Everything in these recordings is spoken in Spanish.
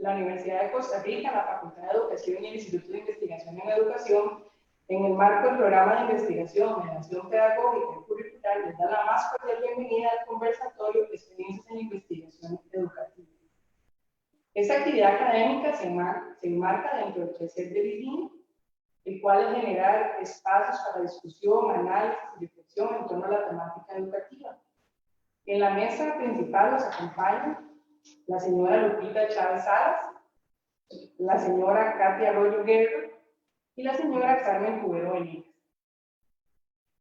la Universidad de Costa Rica, la Facultad de Educación y el Instituto de Investigación en Educación, en el marco del programa de investigación, mediación pedagógica y curricular, les da la más cordial bienvenida al conversatorio Experiencias en Investigación Educativa. Esta actividad académica se enmarca dentro del crecer del INIE, el cual es generar espacios para discusión, análisis y reflexión en torno a la temática educativa. En la mesa principal nos acompañan la señora Lupita Chávez Salas, la señora Katia Arroyo Guerra y la señora Carmen Cubero Benítez.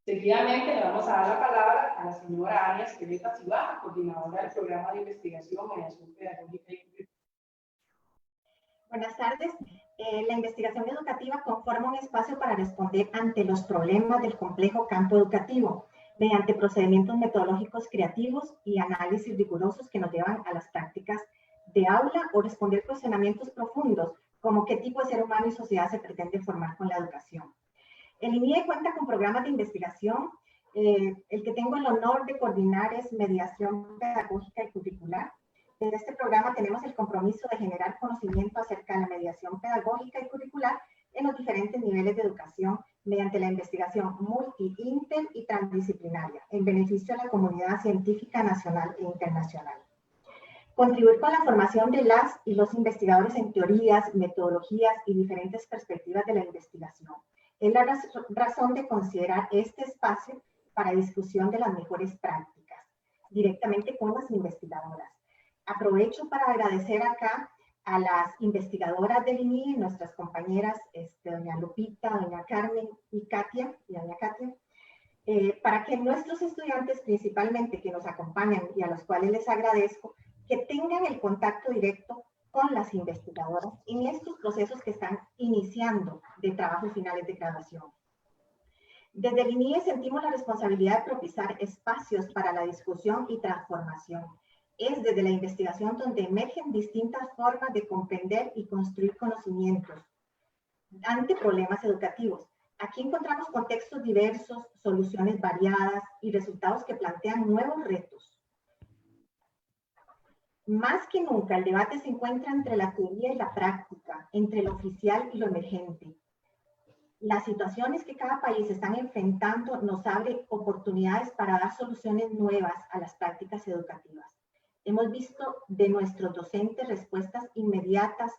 Seguidamente le vamos a dar la palabra a la señora Ania Esqueleta Cibaja, coordinadora del programa de investigación, mediación pedagógica y curricular. Buenas tardes. La investigación educativa conforma un espacio para responder ante los problemas del complejo campo educativo mediante procedimientos metodológicos creativos y análisis rigurosos que nos llevan a las prácticas de aula o responder cuestionamientos profundos como qué tipo de ser humano y sociedad se pretende formar con la educación. El INIE cuenta con programas de investigación. El que tengo el honor de coordinar es mediación pedagógica y curricular. En este programa tenemos el compromiso de generar conocimiento acerca de la mediación pedagógica y curricular en los diferentes niveles de educación mediante la investigación multi, inter y transdisciplinaria en beneficio de la comunidad científica nacional e internacional. Contribuir con la formación de las y los investigadores en teorías, metodologías y diferentes perspectivas de la investigación. Es la razón de considerar este espacio para discusión de las mejores prácticas, directamente con las investigadoras. Aprovecho para agradecer acá a las investigadoras del INIE, nuestras compañeras, doña Lupita, doña Carmen y Katia, para que nuestros estudiantes, principalmente que nos acompañan y a los cuales les agradezco, que tengan el contacto directo con las investigadoras en estos procesos que están iniciando de trabajos finales de graduación. Desde el INIE sentimos la responsabilidad de propiciar espacios para la discusión y transformación. Es desde la investigación donde emergen distintas formas de comprender y construir conocimientos ante problemas educativos. Aquí encontramos contextos diversos, soluciones variadas y resultados que plantean nuevos retos. Más que nunca, el debate se encuentra entre la teoría y la práctica, entre lo oficial y lo emergente. Las situaciones que cada país están enfrentando nos abre oportunidades para dar soluciones nuevas a las prácticas educativas. Hemos visto de nuestros docentes respuestas inmediatas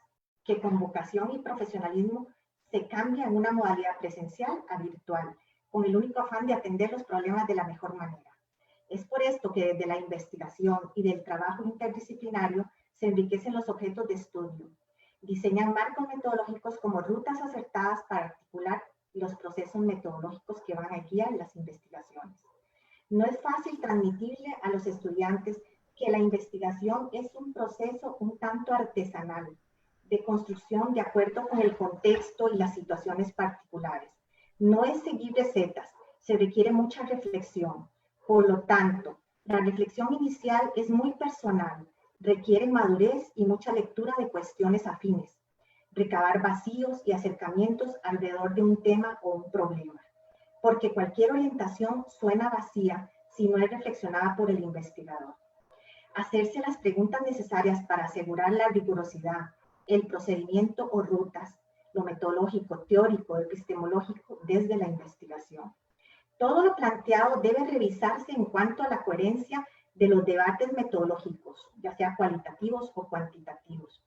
que con vocación y profesionalismo se cambia en una modalidad presencial a virtual, con el único afán de atender los problemas de la mejor manera. Es por esto que desde la investigación y del trabajo interdisciplinario se enriquecen los objetos de estudio. Diseñan marcos metodológicos como rutas acertadas para articular los procesos metodológicos que van a guiar las investigaciones. No es fácil transmitirle a los estudiantes que la investigación es un proceso un tanto artesanal, de construcción de acuerdo con el contexto y las situaciones particulares. No es seguir recetas, se requiere mucha reflexión. Por lo tanto, la reflexión inicial es muy personal, requiere madurez y mucha lectura de cuestiones afines, recabar vacíos y acercamientos alrededor de un tema o un problema, porque cualquier orientación suena vacía si no es reflexionada por el investigador. Hacerse las preguntas necesarias para asegurar la rigurosidad, el procedimiento o rutas, lo metodológico, teórico, epistemológico desde la investigación. Todo lo planteado debe revisarse en cuanto a la coherencia de los debates metodológicos, ya sea cualitativos o cuantitativos.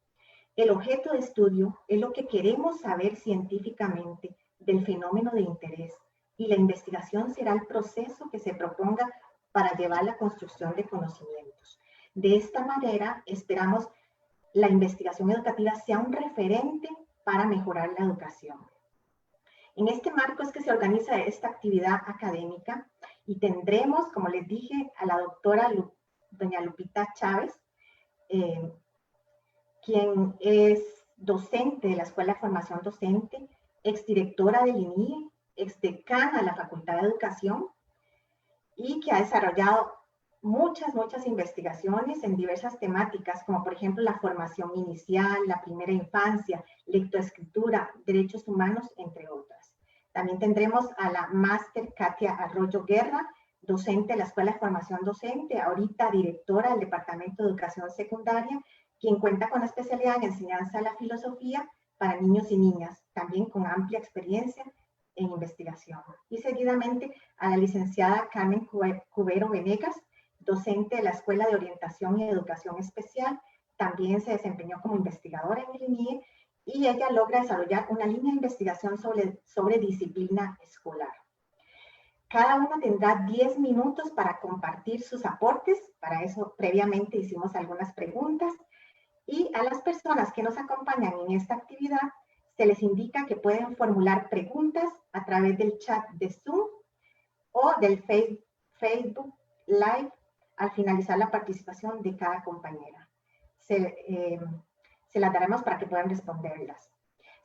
El objeto de estudio es lo que queremos saber científicamente del fenómeno de interés y la investigación será el proceso que se proponga para llevar la construcción de conocimientos. De esta manera, esperamos la investigación educativa sea un referente para mejorar la educación. En este marco es que se organiza esta actividad académica y tendremos, como les dije, a la doctora doña Lupita Chávez, quien es docente de la Escuela de Formación Docente, exdirectora del INIE, exdecana de la Facultad de Educación y que ha desarrollado muchas investigaciones en diversas temáticas, como por ejemplo la formación inicial, la primera infancia, lectoescritura, derechos humanos, entre otras. También tendremos a la máster Katia Arroyo Guerra, docente de la Escuela de Formación Docente, ahorita directora del Departamento de Educación Secundaria, quien cuenta con especialidad en enseñanza de la filosofía para niños y niñas, también con amplia experiencia en investigación. Y seguidamente a la licenciada Carmen Cubero Venegas, docente de la Escuela de Orientación y Educación Especial, también se desempeñó como investigadora en el INIE y ella logra desarrollar una línea de investigación sobre disciplina escolar. Cada uno tendrá 10 minutos para compartir sus aportes. Para eso, previamente hicimos algunas preguntas. Y a las personas que nos acompañan en esta actividad, se les indica que pueden formular preguntas a través del chat de Zoom o del Facebook Live al finalizar la participación de cada compañera. Se las daremos para que puedan responderlas.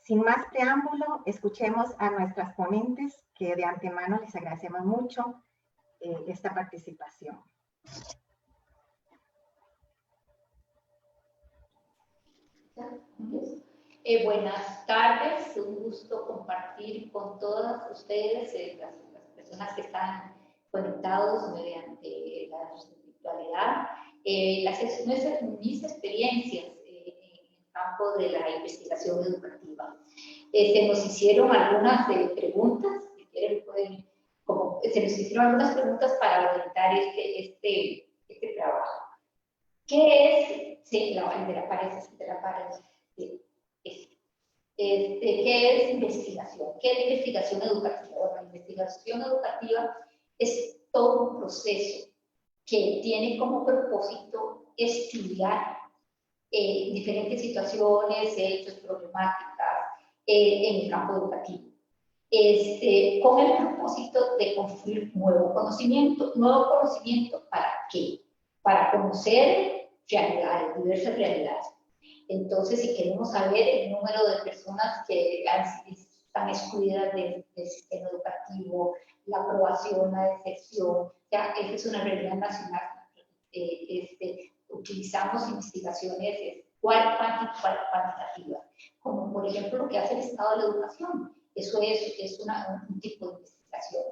Sin más preámbulo, escuchemos a nuestras ponentes, que de antemano les agradecemos mucho esta participación. Buenas tardes, un gusto compartir con todas ustedes, las personas que están conectados mediante la virtualidad, mis experiencias en el campo de la investigación educativa. Se nos hicieron algunas preguntas, si quieren pueden, se nos hicieron algunas preguntas para orientar este trabajo. ¿Qué es? Sí, ¿qué es investigación? ¿Qué es investigación educativa? Bueno, la investigación educativa es todo un proceso que tiene como propósito estudiar diferentes situaciones, hechos, problemáticas en el campo educativo. Con el propósito de construir nuevo conocimiento. ¿Nuevo conocimiento para qué? Para conocer realidades, diversas realidades. Entonces, si queremos saber el número de personas que están excluidas del sistema educativo, la aprobación, la deserción, ya esa es una realidad nacional. Utilizamos investigaciones cuantitativas, como por ejemplo lo que hace el Estado de la Educación. Eso es un tipo de investigación.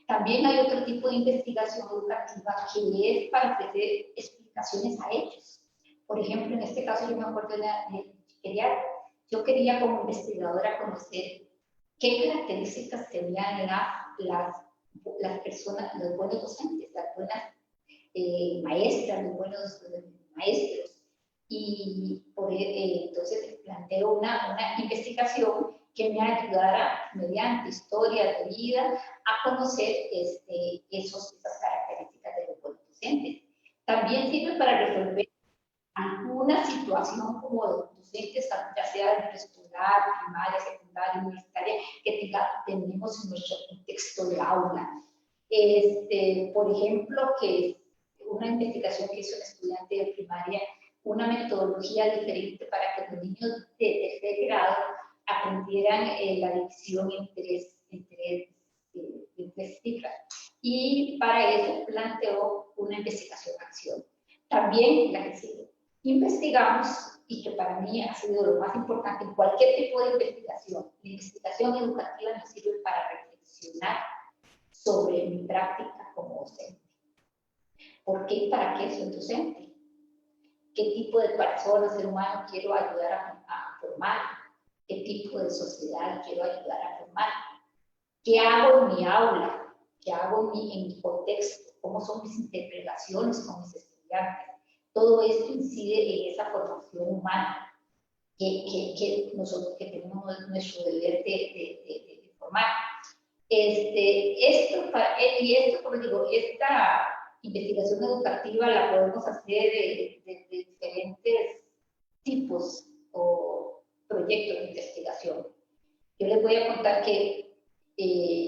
También hay otro tipo de investigación educativa que es para ofrecer explicaciones a hechos. Por ejemplo, en este caso yo me acuerdo yo quería como investigadora conocer qué características tenían las personas, los buenos docentes, las buenas maestras, los buenos maestros. Y entonces planteo una investigación que me ayudara mediante historias de vida a conocer esas características de los buenos docentes. También sirve para resolver alguna situación como docentes, ya sea de preescolar, primaria, secundaria, universitaria, que tenemos en nuestro contexto de aula. Por ejemplo, que una investigación que hizo un estudiante de primaria, una metodología diferente para que los niños de tercer grado aprendieran la división en tres cifras. Y para eso planteó una investigación-acción. También la que sigue. Investigamos, y que para mí ha sido lo más importante en cualquier tipo de investigación, la investigación educativa nos sirve para reflexionar sobre mi práctica como docente. ¿Por qué y para qué soy docente? ¿Qué tipo de persona, ser humano quiero ayudar a formar? ¿Qué tipo de sociedad quiero ayudar a formar? ¿Qué hago en mi aula? ¿Qué hago en mi contexto? ¿Cómo son mis interrelaciones con mis estudiantes? Todo esto incide en esa formación humana que nosotros que tenemos nuestro deber de formar. Como digo, esta investigación educativa la podemos hacer de diferentes tipos o proyectos de investigación. Yo les voy a contar que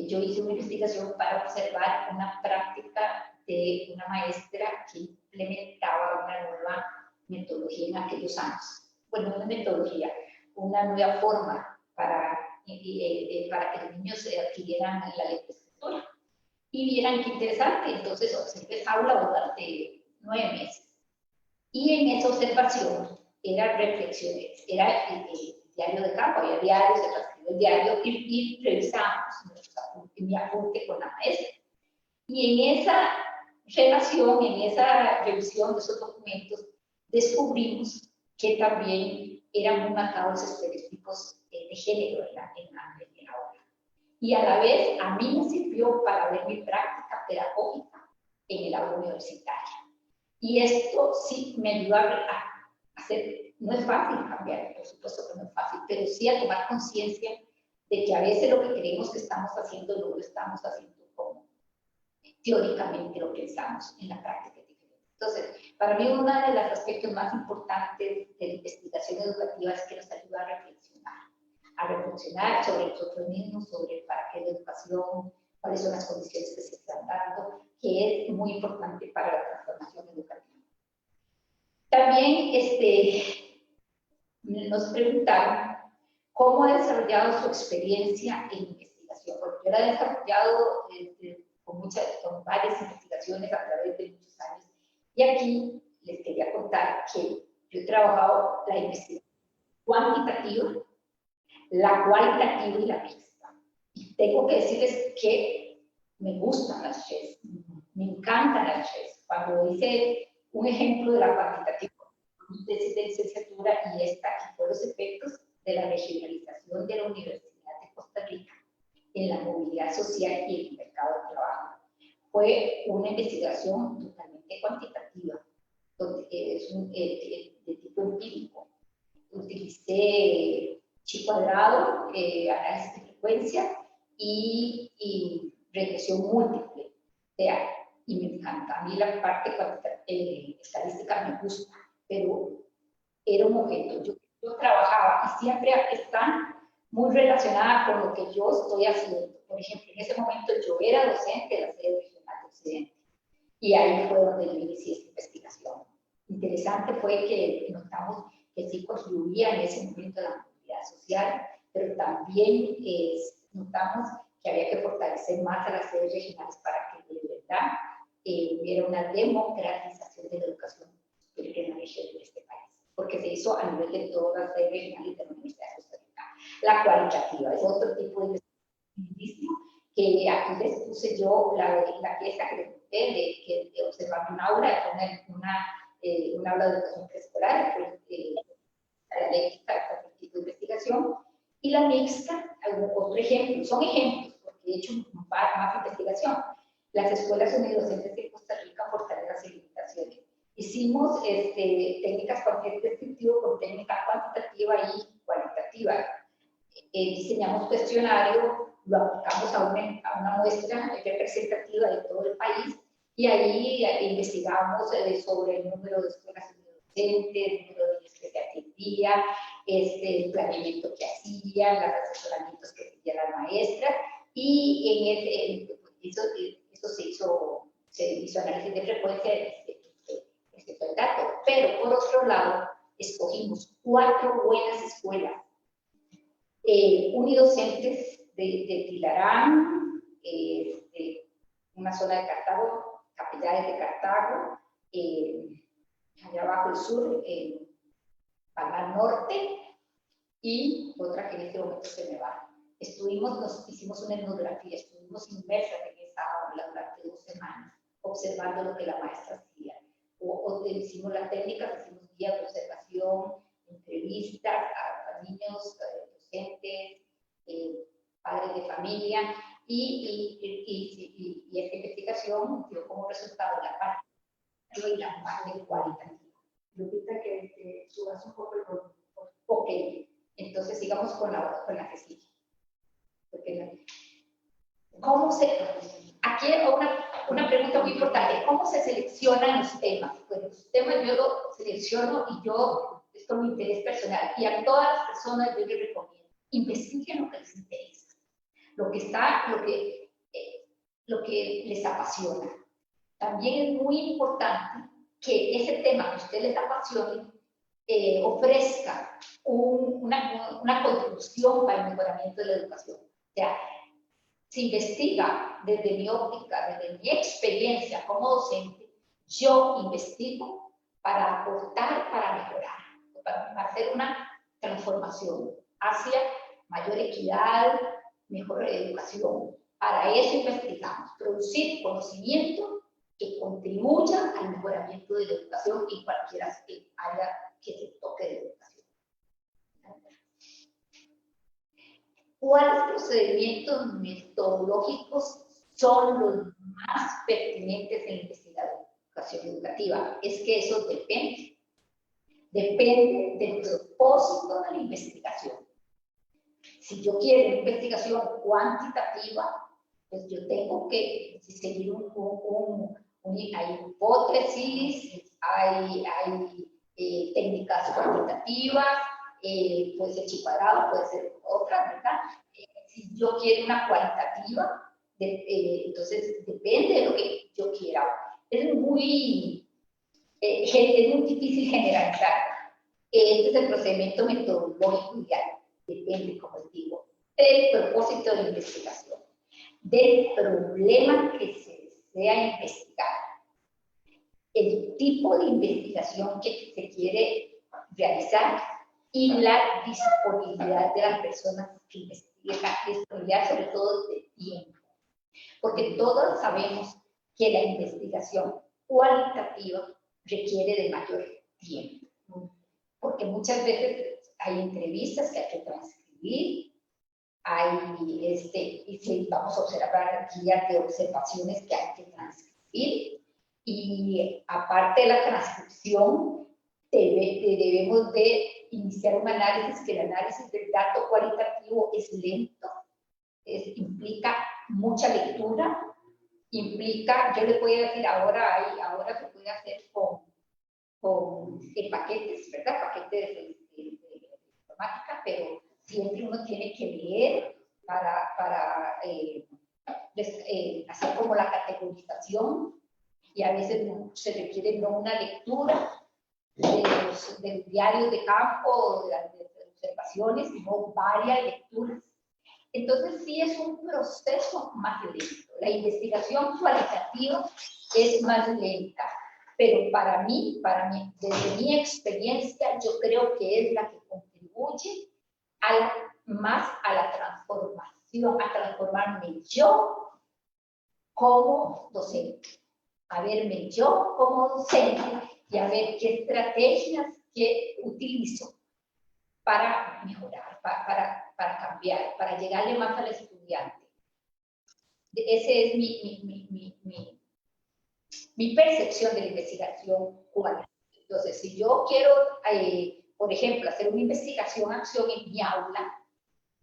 yo hice una investigación para observar una práctica de una maestra que implementaba una nueva metodología en aquellos años. Bueno, una metodología, una nueva forma para que los niños adquirieran la lectoescritura. Y vieran qué interesante, entonces observé esa aula durante 9 meses. Y en esa observación eran reflexiones, era el diario de campo, había diarios, se transcribió el diario y revisamos mi apunte con la maestra. Y en esa relación, en esa revisión de esos documentos, descubrimos que también eran muy marcados estereotipos de género en la obra. Y a la vez a mí me sirvió para ver mi práctica pedagógica en el aula universitaria. Y esto sí me ayudó a hacer, no es fácil cambiar, por supuesto que no es fácil, pero sí a tomar conciencia de que a veces lo que creemos que estamos haciendo no lo estamos haciendo como teóricamente lo pensamos en la práctica. Entonces, para mí uno de los aspectos más importantes de la investigación educativa es que nos ayuda a reflexionar sobre nosotros mismos, sobre para qué la educación, cuáles son las condiciones que se están dando, que es muy importante para la transformación educativa. También nos preguntaron cómo ha desarrollado su experiencia en investigación, porque yo la he desarrollado con varias investigaciones a través de muchos años. Y aquí les quería contar que yo he trabajado la investigación cuantitativa, la cualitativa y la mixta. Y tengo que decirles que me gustan las chess, me encantan las chess. Cuando hice un ejemplo de la cuantitativa, de licenciatura, y esta que fue los efectos de la regionalización de la Universidad de Costa Rica en la movilidad social y el mercado de trabajo. Fue una investigación totalmente cuantitativa, es de tipo empírico. Utilicé chi cuadrado, análisis de frecuencia y regresión múltiple. Y me encanta. A mí la parte estadística me gusta, pero era un objeto. Yo trabajaba y siempre está muy relacionada con lo que yo estoy haciendo. Por ejemplo, en ese momento yo era docente de la sede regional de Occidente y ahí fue donde yo inicié esta investigación. Interesante fue que notamos que sí contribuía en ese momento a la movilidad social, pero también notamos que había que fortalecer más a las sedes regionales para que de verdad hubiera una democratización de la educación en la región de este país, porque se hizo a nivel de todas las sedes regionales de la Universidad de Costa Rica. La cualitativa es otro tipo de investigación que aquí les puse yo la pieza que les conté de observar un aula, un aula de educación preescolar, la dialéctica, otro tipo de investigación, y la mixta, otro ejemplo, son ejemplos, porque he hecho más investigación. Las escuelas unidocentes de Costa Rica fortalecen las limitaciones. Hicimos técnicas descriptivas con técnica cuantitativa y cualitativa. Diseñamos cuestionario, lo aplicamos a una muestra representativa de todo el país y ahí investigamos sobre el número de escuelas docentes, el número de niños que se atendía, el planeamiento que hacían, los asesoramientos que hacían las maestras, y se hizo análisis de frecuencia respecto al dato. Pero por otro lado, escogimos 4 buenas escuelas unidocentes de Tilarán, una zona de Cartago, Capellanes de Cartago, allá abajo el sur, Palmar Norte, y otra que en este momento se me va. Hicimos una etnografía, estuvimos inmersas en esa aula durante 2 semanas, observando lo que la maestra hacía. Hicimos las técnicas, hicimos guías de observación, entrevistas a niños, docentes, padres de familia, y esta investigación dio como resultado la parte y la parte cualitativa. Lupita, que subas un poco el volumen. Ok, entonces sigamos con la que sigue. Aquí una pregunta muy importante, ¿cómo se seleccionan los temas? Pues los temas yo los selecciono y es por mi interés personal, y a todas las personas yo les recomiendo, investiguen lo que les interesa, lo que les apasiona. También es muy importante que ese tema que a ustedes les apasione ofrezca una contribución para el mejoramiento de la educación. O sea, se investiga desde mi óptica, desde mi experiencia como docente, yo investigo para aportar, para mejorar, para hacer una transformación hacia mayor equidad, mejor educación. Para eso investigamos, producir conocimiento que contribuya al mejoramiento de la educación en cualquier área que se toque de educación. ¿Cuáles procedimientos metodológicos son los más pertinentes en la investigación educativa? Es que eso depende. Depende del propósito de la investigación. Si yo quiero una investigación cuantitativa, pues yo tengo que seguir hay hipótesis, hay técnicas cuantitativas, puede ser chi cuadrado, puede ser otra, ¿verdad? Si yo quiero una cualitativa, entonces depende de lo que yo quiera. Es muy difícil generalizar. Este es el procedimiento metodológico ideal. Depende, como les digo, del propósito de la investigación, del problema que se desea investigar, el tipo de investigación que se quiere realizar y la disponibilidad de las personas que investigan, disponibilidad sobre todo de tiempo. Porque todos sabemos que la investigación cualitativa requiere de mayor tiempo. Porque muchas veces hay entrevistas que hay que transcribir, y si vamos a observar guías de observaciones que hay que transcribir, y aparte de la transcripción, debemos de iniciar un análisis, que el análisis del dato cualitativo es lento, implica mucha lectura, implica, yo le puedo decir, ahora se puede hacer con paquetes, ¿verdad? Paquetes de informática, pero siempre uno tiene que leer para hacer como la categorización, y a veces se requiere no una lectura de los diarios de campo, de observaciones, sino varias lecturas. Entonces sí es un proceso más lento. La investigación cualitativa es más lenta, pero para mí, desde mi experiencia, yo creo que es la que contribuye más a la transformación, a transformarme yo como docente, a verme yo como docente y a ver qué estrategias que utilizo para mejorar, para cambiar, para llegarle más al estudiante. Ese es mi percepción de la investigación cualitativa. Entonces, si yo quiero, por ejemplo, hacer una investigación-acción en mi aula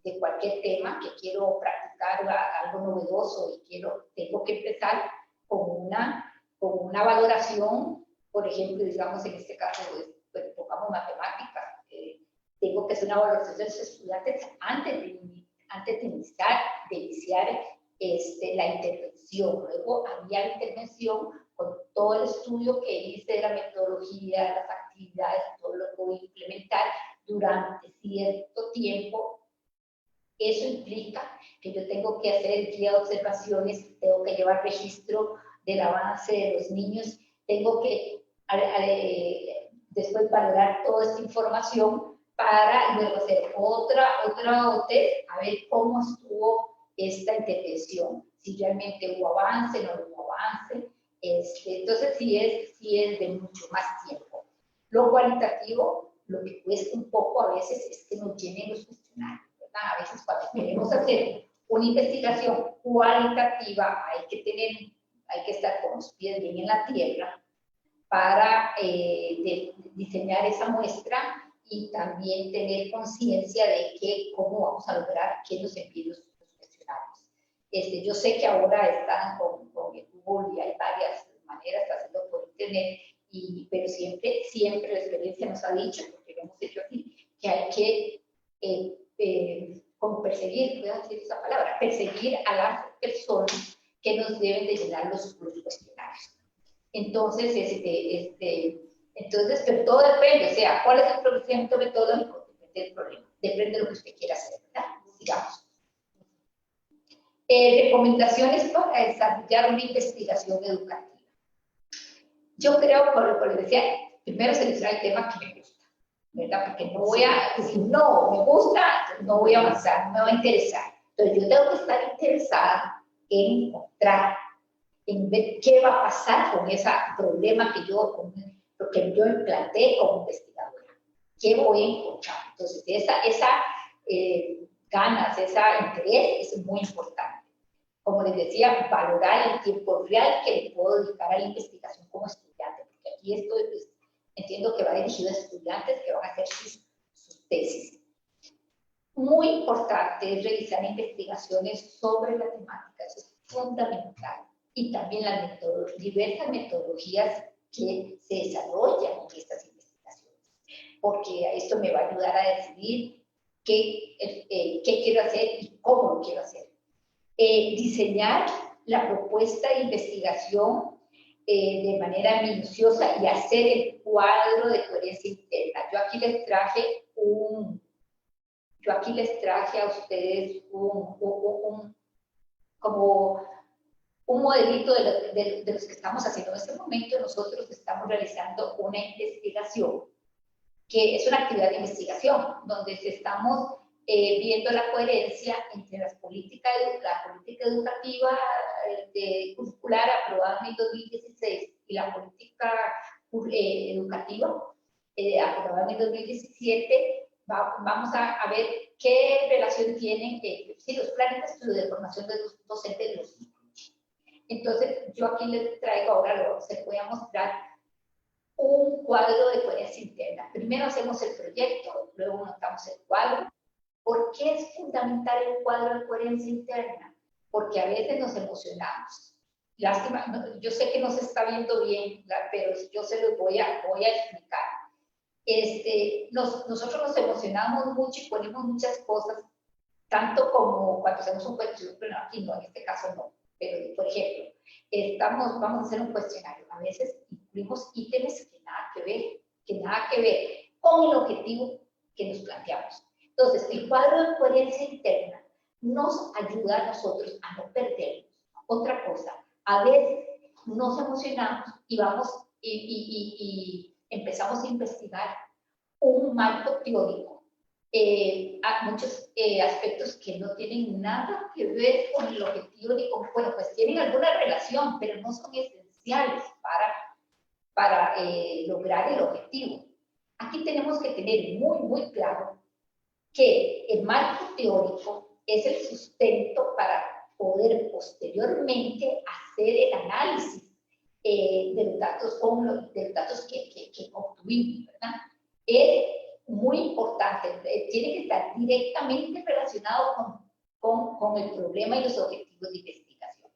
de cualquier tema que quiero practicar algo novedoso y tengo que empezar con una valoración, por ejemplo, digamos en este caso, pues, tocamos matemáticas, tengo que hacer una valoración de los estudiantes antes de iniciar la intervención. Luego había la intervención con todo el estudio que hice de la metodología, de las actividades, todo lo que voy a implementar durante cierto tiempo. Eso implica que yo tengo que hacer guía de observaciones, tengo que llevar registro del avance de los niños, tengo que después valorar toda esta información para luego hacer otra OTE, a ver cómo estuvo esta intervención, si realmente hubo avance, no hubo avance. Entonces sí es de mucho más tiempo. Lo cualitativo, lo que cuesta un poco a veces es que nos llenen los cuestionarios, ¿verdad? A veces cuando queremos hacer una investigación cualitativa hay que estar con los pies bien en la tierra para diseñar esa muestra y también tener conciencia de cómo vamos a lograr que nos envíen los cuestionarios. Yo sé que ahora están con el Google y hay varias maneras de hacerlo por internet, pero siempre la experiencia nos ha dicho, porque lo hemos hecho así, que hay que como perseguir, voy a decir esa palabra, perseguir a las personas que nos deben de llenar los cuestionarios. Entonces, pero todo depende, o sea, ¿cuál es el procedimiento metodológico? Depende del problema, depende de lo que usted quiera hacer, ¿verdad? Digamos. Recomendaciones para desarrollar una investigación educativa. Yo creo, como les decía, primero seleccionar el tema que me gusta, ¿verdad? Porque si no me gusta, no voy a avanzar, no me va a interesar. Entonces, yo tengo que estar interesada en encontrar, en ver qué va a pasar con ese problema que yo implanté como investigadora. ¿qué voy a encontrar? Entonces, esa ganas, ese interés es muy importante. Como les decía, valorar el tiempo real que le puedo dedicar a la investigación como estudiante, porque aquí esto entiendo que va dirigido a estudiantes que van a hacer sus tesis. Muy importante es realizar investigaciones sobre la temática, eso es fundamental. Y también las diversas metodologías que se desarrollan en estas investigaciones, porque esto me va a ayudar a decidir qué quiero hacer y cómo lo quiero hacer. Diseñar la propuesta de investigación de manera minuciosa y hacer el cuadro de coherencia interna. Yo aquí les traje a ustedes como un modelito de los que estamos haciendo en este momento. Nosotros estamos realizando una investigación que es una actividad de investigación donde estamos viendo la coherencia entre la política educativa curricular aprobada en el 2016 y la política educativa aprobada en el 2017. Vamos a ver qué relación tienen si los planes de estudio de formación de los docentes los incluyen. Entonces, yo aquí les traigo ahora, se voy a mostrar un cuadro de coherencia interna. Primero hacemos el proyecto, luego montamos el cuadro. ¿Por qué es fundamental el cuadro de coherencia interna? Porque a veces nos emocionamos. Lástima, yo sé que no se está viendo bien, pero yo se los voy a explicar. Nosotros nos emocionamos mucho y ponemos muchas cosas, tanto como cuando hacemos un cuestionario, pero aquí no, en este caso no. Pero, por ejemplo, vamos a hacer un cuestionario. A veces incluimos ítems que nada que ver con el objetivo que nos planteamos. Entonces, el cuadro de coherencia interna nos ayuda a nosotros a no perdernos. Otra cosa, a veces nos emocionamos y empezamos a investigar un marco teórico, muchos aspectos que no tienen nada que ver con el objetivo ni con, bueno, pues tienen alguna relación, pero no son esenciales para lograr el objetivo. Aquí tenemos que tener muy claro que el marco teórico es el sustento para poder posteriormente hacer el análisis de los datos que obtuvimos, ¿verdad? Es muy importante, tiene que estar directamente relacionado con el problema y los objetivos de investigación.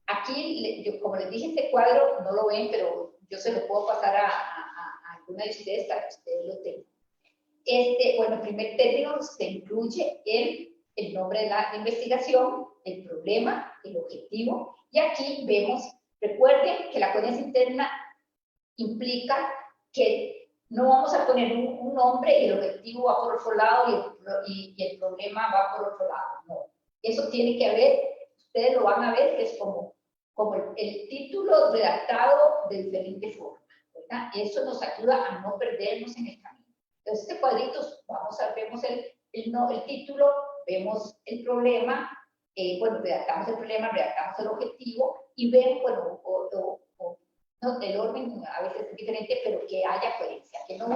Aquí, como les dije, este cuadro no lo ven, pero yo se lo puedo pasar a alguna de ustedes para que ustedes lo tengan. Bueno, en primer término se incluye el nombre de la investigación, el problema, el objetivo, y aquí vemos, recuerden que la coherencia interna implica que no vamos a poner un nombre y el objetivo va por otro lado y el problema va por otro lado, no. Eso tiene que haber, ustedes lo van a ver, que es como el título redactado de diferentes formas, ¿verdad? Eso nos ayuda a no perdernos en el camino. Entonces, este cuadrito, vemos el título, vemos el problema, bueno, redactamos el problema, redactamos el objetivo y vemos, bueno, no, el orden a veces es diferente, pero que haya coherencia, que no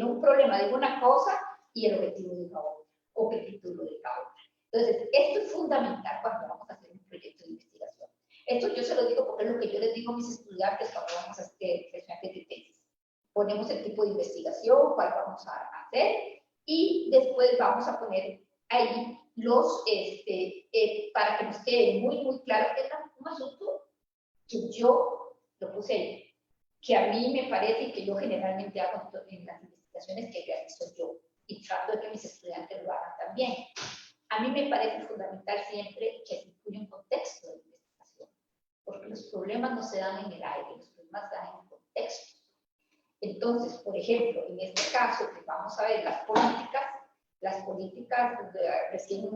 un problema diga una cosa y el objetivo diga otra, o que el título diga otra. Entonces, esto es fundamental cuando vamos a hacer un proyecto de investigación. Esto yo se lo digo porque es lo que yo les digo a mis estudiantes cuando vamos a hacer sesiones de tesis. Ponemos el tipo de investigación, cuál vamos a hacer, y después vamos a poner ahí para que nos quede muy claro que es un asunto que yo lo puse ahí, que a mí me parece y que yo generalmente hago en las investigaciones que realizo yo, y trato de que mis estudiantes lo hagan también. A mí me parece fundamental siempre que se incluya un contexto de investigación, porque los problemas no se dan en el aire, los problemas se dan en contexto. Entonces, por ejemplo, en este caso, que vamos a ver las políticas recién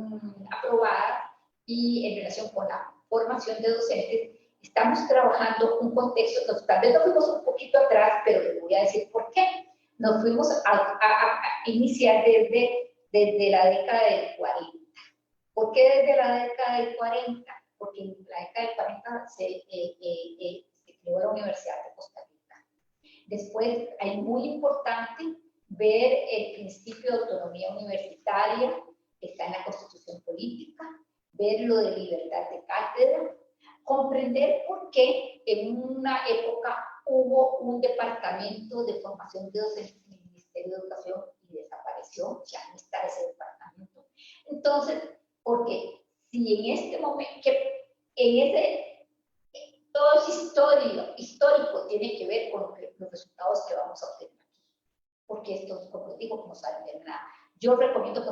aprobadas y en relación con la formación de docentes, estamos trabajando un contexto, tal vez nos fuimos un poquito atrás, pero les voy a decir por qué. Nos fuimos a iniciar desde la década del 40. ¿Por qué desde la década del 40? Porque en la década del 40 se creó la Universidad de Costa Rica. Después, hay muy importante, ver el principio de autonomía universitaria que está en la Constitución Política, ver lo de libertad de cátedra, comprender por qué en una época hubo un departamento de formación de docentes en el Ministerio de Educación y desapareció, ya no está ese departamento. Entonces, porque si en este momento, que en ese, todo es histórico tiene que ver con los resultados que vamos a obtener aquí, porque esto, como digo, no sale de nada. Yo recomiendo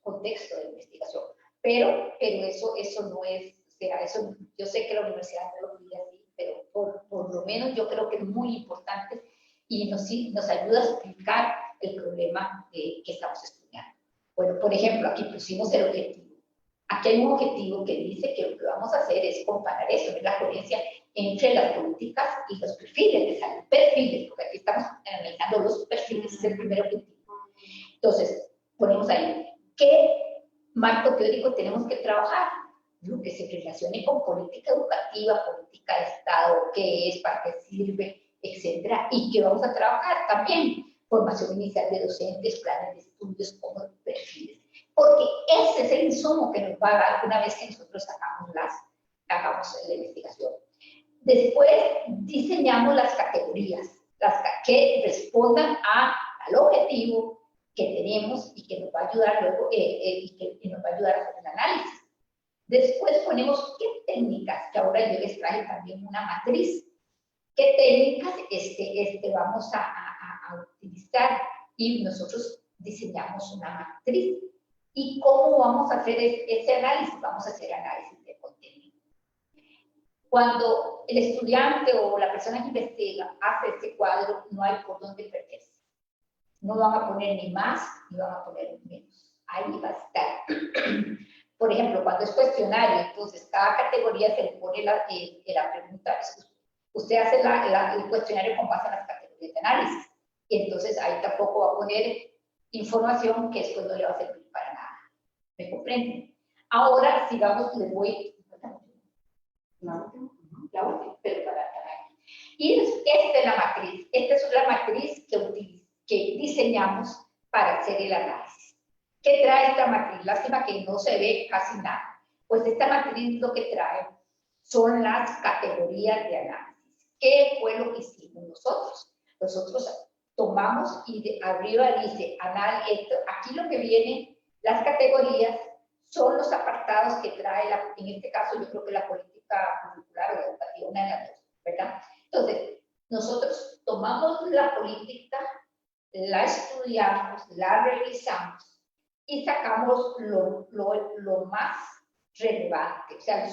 contexto de investigación, pero eso no es, o sea, eso, yo sé que la universidad no lo pide así, pero por lo menos yo creo que es muy importante y nos ayuda a explicar el problema que estamos estudiando. Bueno, por ejemplo, aquí pusimos el objetivo. Aquí hay un objetivo que dice que lo que vamos a hacer es comparar eso, ver la coherencia entre las políticas y los perfiles de salud. Perfiles, porque aquí estamos analizando los perfiles, es el primer objetivo. Entonces, ponemos ahí, ¿qué marco teórico tenemos que trabajar? Lo que se relacione con política educativa, política de Estado, qué es, para qué sirve, etcétera, y que vamos a trabajar también formación inicial de docentes, planes de estudios, como perfiles, porque ese es el insumo que nos va a dar una vez que nosotros hagamos la investigación. Después diseñamos las categorías, que respondan al objetivo que tenemos y que nos va a ayudar luego, y que nos va a ayudar a hacer el análisis. Después ponemos qué técnicas, que ahora yo les traje también una matriz, qué técnicas vamos a utilizar, y nosotros diseñamos una matriz. ¿Y cómo vamos a hacer ese análisis? Vamos a hacer análisis de contenido. Cuando el estudiante o la persona que investiga hace ese cuadro, no hay por dónde perderse. No van a poner ni más, ni van a poner menos. Ahí va a estar. Por ejemplo, cuando es cuestionario, entonces cada categoría se le pone la pregunta. Usted hace el cuestionario con base en las categorías de análisis. Y entonces ahí tampoco va a poner información que después no le va a servir para nada. ¿Me comprenden? Ahora, sigamos, les voy... La última, pero para y esta es la matriz. Esta es la matriz que diseñamos para hacer el análisis. ¿Qué trae esta matriz? Lástima que no se ve casi nada. Pues esta matriz lo que trae son las categorías de análisis. ¿Qué fue lo que hicimos nosotros? Nosotros tomamos y de arriba dice, aquí lo que viene, las categorías son los apartados que trae, en este caso yo creo que la política curricular o educativa, una de las dos, ¿verdad? Entonces, nosotros tomamos la política, la estudiamos, la revisamos y sacamos lo más relevante, o sea,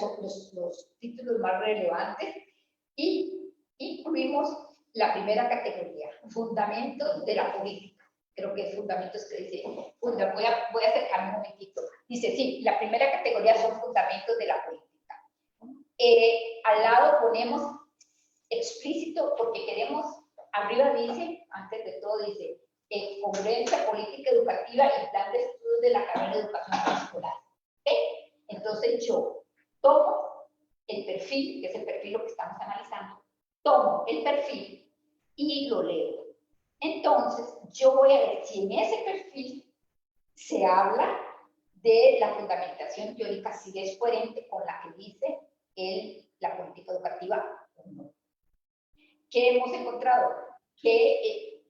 los títulos más relevantes, y incluimos la primera categoría, fundamentos de la política. Creo que es fundamentos que dice, voy a acercarme un momentito. Dice, sí, la primera categoría son fundamentos de la política. Al lado ponemos explícito, porque queremos, arriba dice, antes de todo dice, congruencia política educativa y plan de estudios de la carrera de educación escolar. Entonces yo tomo el perfil, que es el perfil lo que estamos analizando, tomo el perfil y lo leo. Entonces yo voy a ver si en ese perfil se habla de la fundamentación teórica, si es coherente con la que dice la política educativa o no. ¿Qué hemos encontrado? Que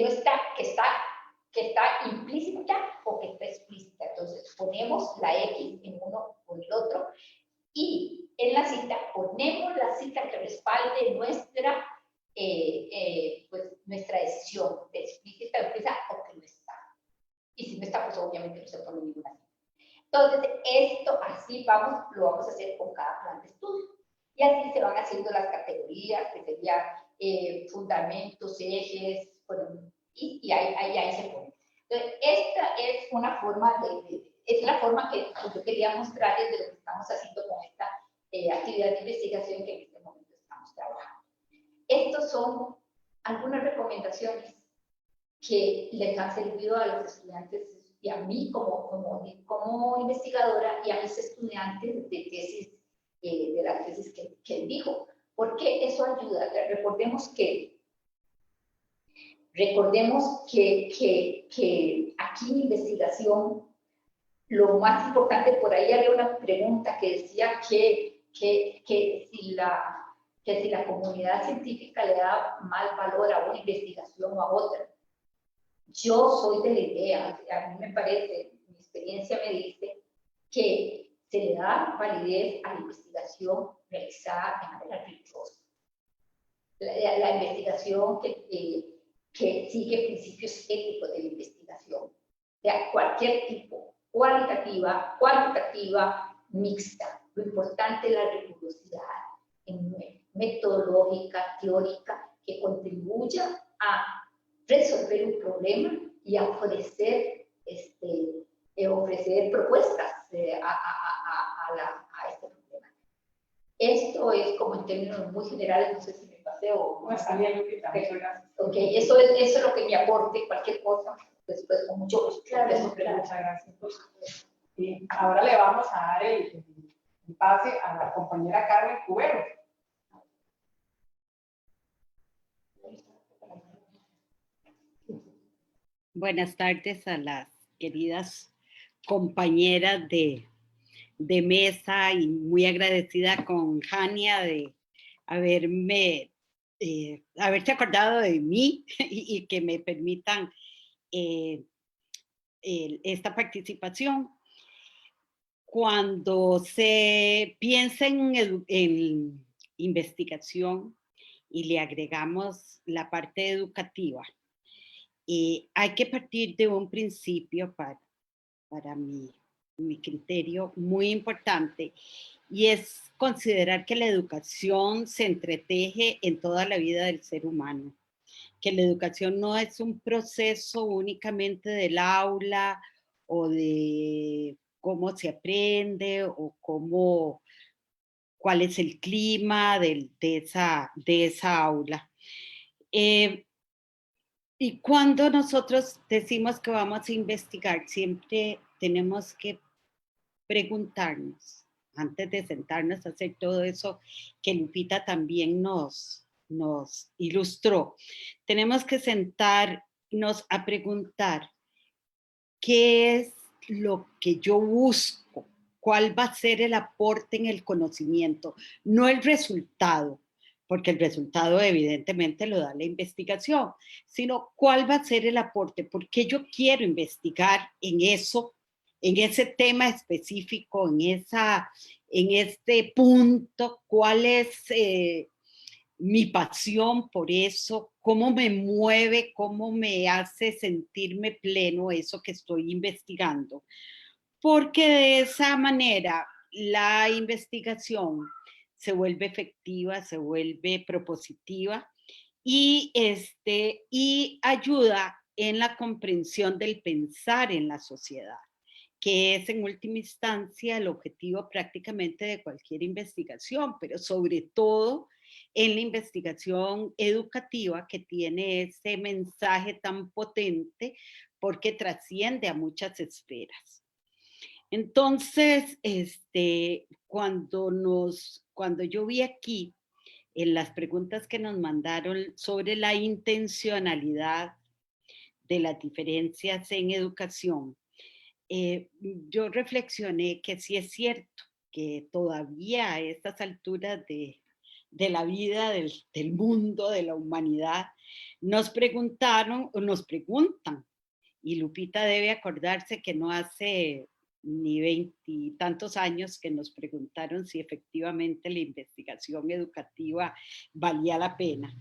no está, que está implícita o que está explícita. Entonces ponemos la X en uno o en el otro, y en la cita ponemos la cita que respalde nuestra decisión de explícita, explícita o que no está. Y si no está, pues obviamente no se pone ninguna cita. Entonces, esto así lo vamos a hacer con cada plan de estudio. Y así se van haciendo las categorías, que serían fundamentos, ejes, bueno, y ahí se pone. Entonces, esta es una forma es la forma que yo quería mostrarles de lo que estamos haciendo con esta actividad de investigación que en este momento estamos trabajando. Estos son algunas recomendaciones que les han servido a los estudiantes y a mí como investigadora y a mis estudiantes de tesis, de la tesis que dijo, porque eso ayuda. Recordemos que Recordemos que aquí en investigación, lo más importante, por ahí había una pregunta que decía que si la comunidad científica le da mal valor a una investigación o a otra. Yo soy de la idea, a mí me parece, mi experiencia me dice, que se le da validez a la investigación realizada de manera rigurosa. La investigación que sigue principios éticos de la investigación, de cualquier tipo, cualitativa, cuantitativa, mixta. Lo importante es la rigurosidad metodológica, teórica, que contribuya a resolver un problema y a ofrecer, ofrecer propuestas a este problema. Esto es como en términos muy generales, no sé si me pasé o... No, está bien, Lupita, muchas gracias. Ok, eso es lo que me aporte, cualquier cosa, después con mucho gusto. Claro, muchas gracias. Y ahora le vamos a dar el pase a la compañera Carmen Cubero. Buenas tardes a las queridas compañeras de mesa y muy agradecida con Jania de haberse acordado de mí y que me permitan esta participación. Cuando se piensa en investigación y le agregamos la parte educativa, hay que partir de un principio para mi criterio muy importante, y es considerar que la educación se entreteje en toda la vida del ser humano, que la educación no es un proceso únicamente del aula o de cómo se aprende o cuál es el clima de esa aula. Y cuando nosotros decimos que vamos a investigar, siempre tenemos que preguntarnos, antes de sentarnos a hacer todo eso que Lupita también nos ilustró, tenemos que sentarnos a preguntar qué es lo que yo busco, cuál va a ser el aporte en el conocimiento, no el resultado, porque el resultado evidentemente lo da la investigación, sino cuál va a ser el aporte, por qué yo quiero investigar en eso, en ese tema específico, en este punto, cuál es mi pasión por eso, cómo me mueve, cómo me hace sentirme pleno eso que estoy investigando. Porque de esa manera la investigación se vuelve efectiva, se vuelve propositiva y ayuda en la comprensión del pensar en la sociedad, que es en última instancia el objetivo prácticamente de cualquier investigación, pero sobre todo en la investigación educativa, que tiene ese mensaje tan potente porque trasciende a muchas esferas. Entonces, cuando yo vi aquí en las preguntas que nos mandaron sobre la intencionalidad de las diferencias en educación, yo reflexioné que sí es cierto que todavía a estas alturas de la vida, del mundo, de la humanidad, nos preguntan, y Lupita debe acordarse que no hace ni 20 y tantos años que nos preguntaron si efectivamente la investigación educativa valía la pena.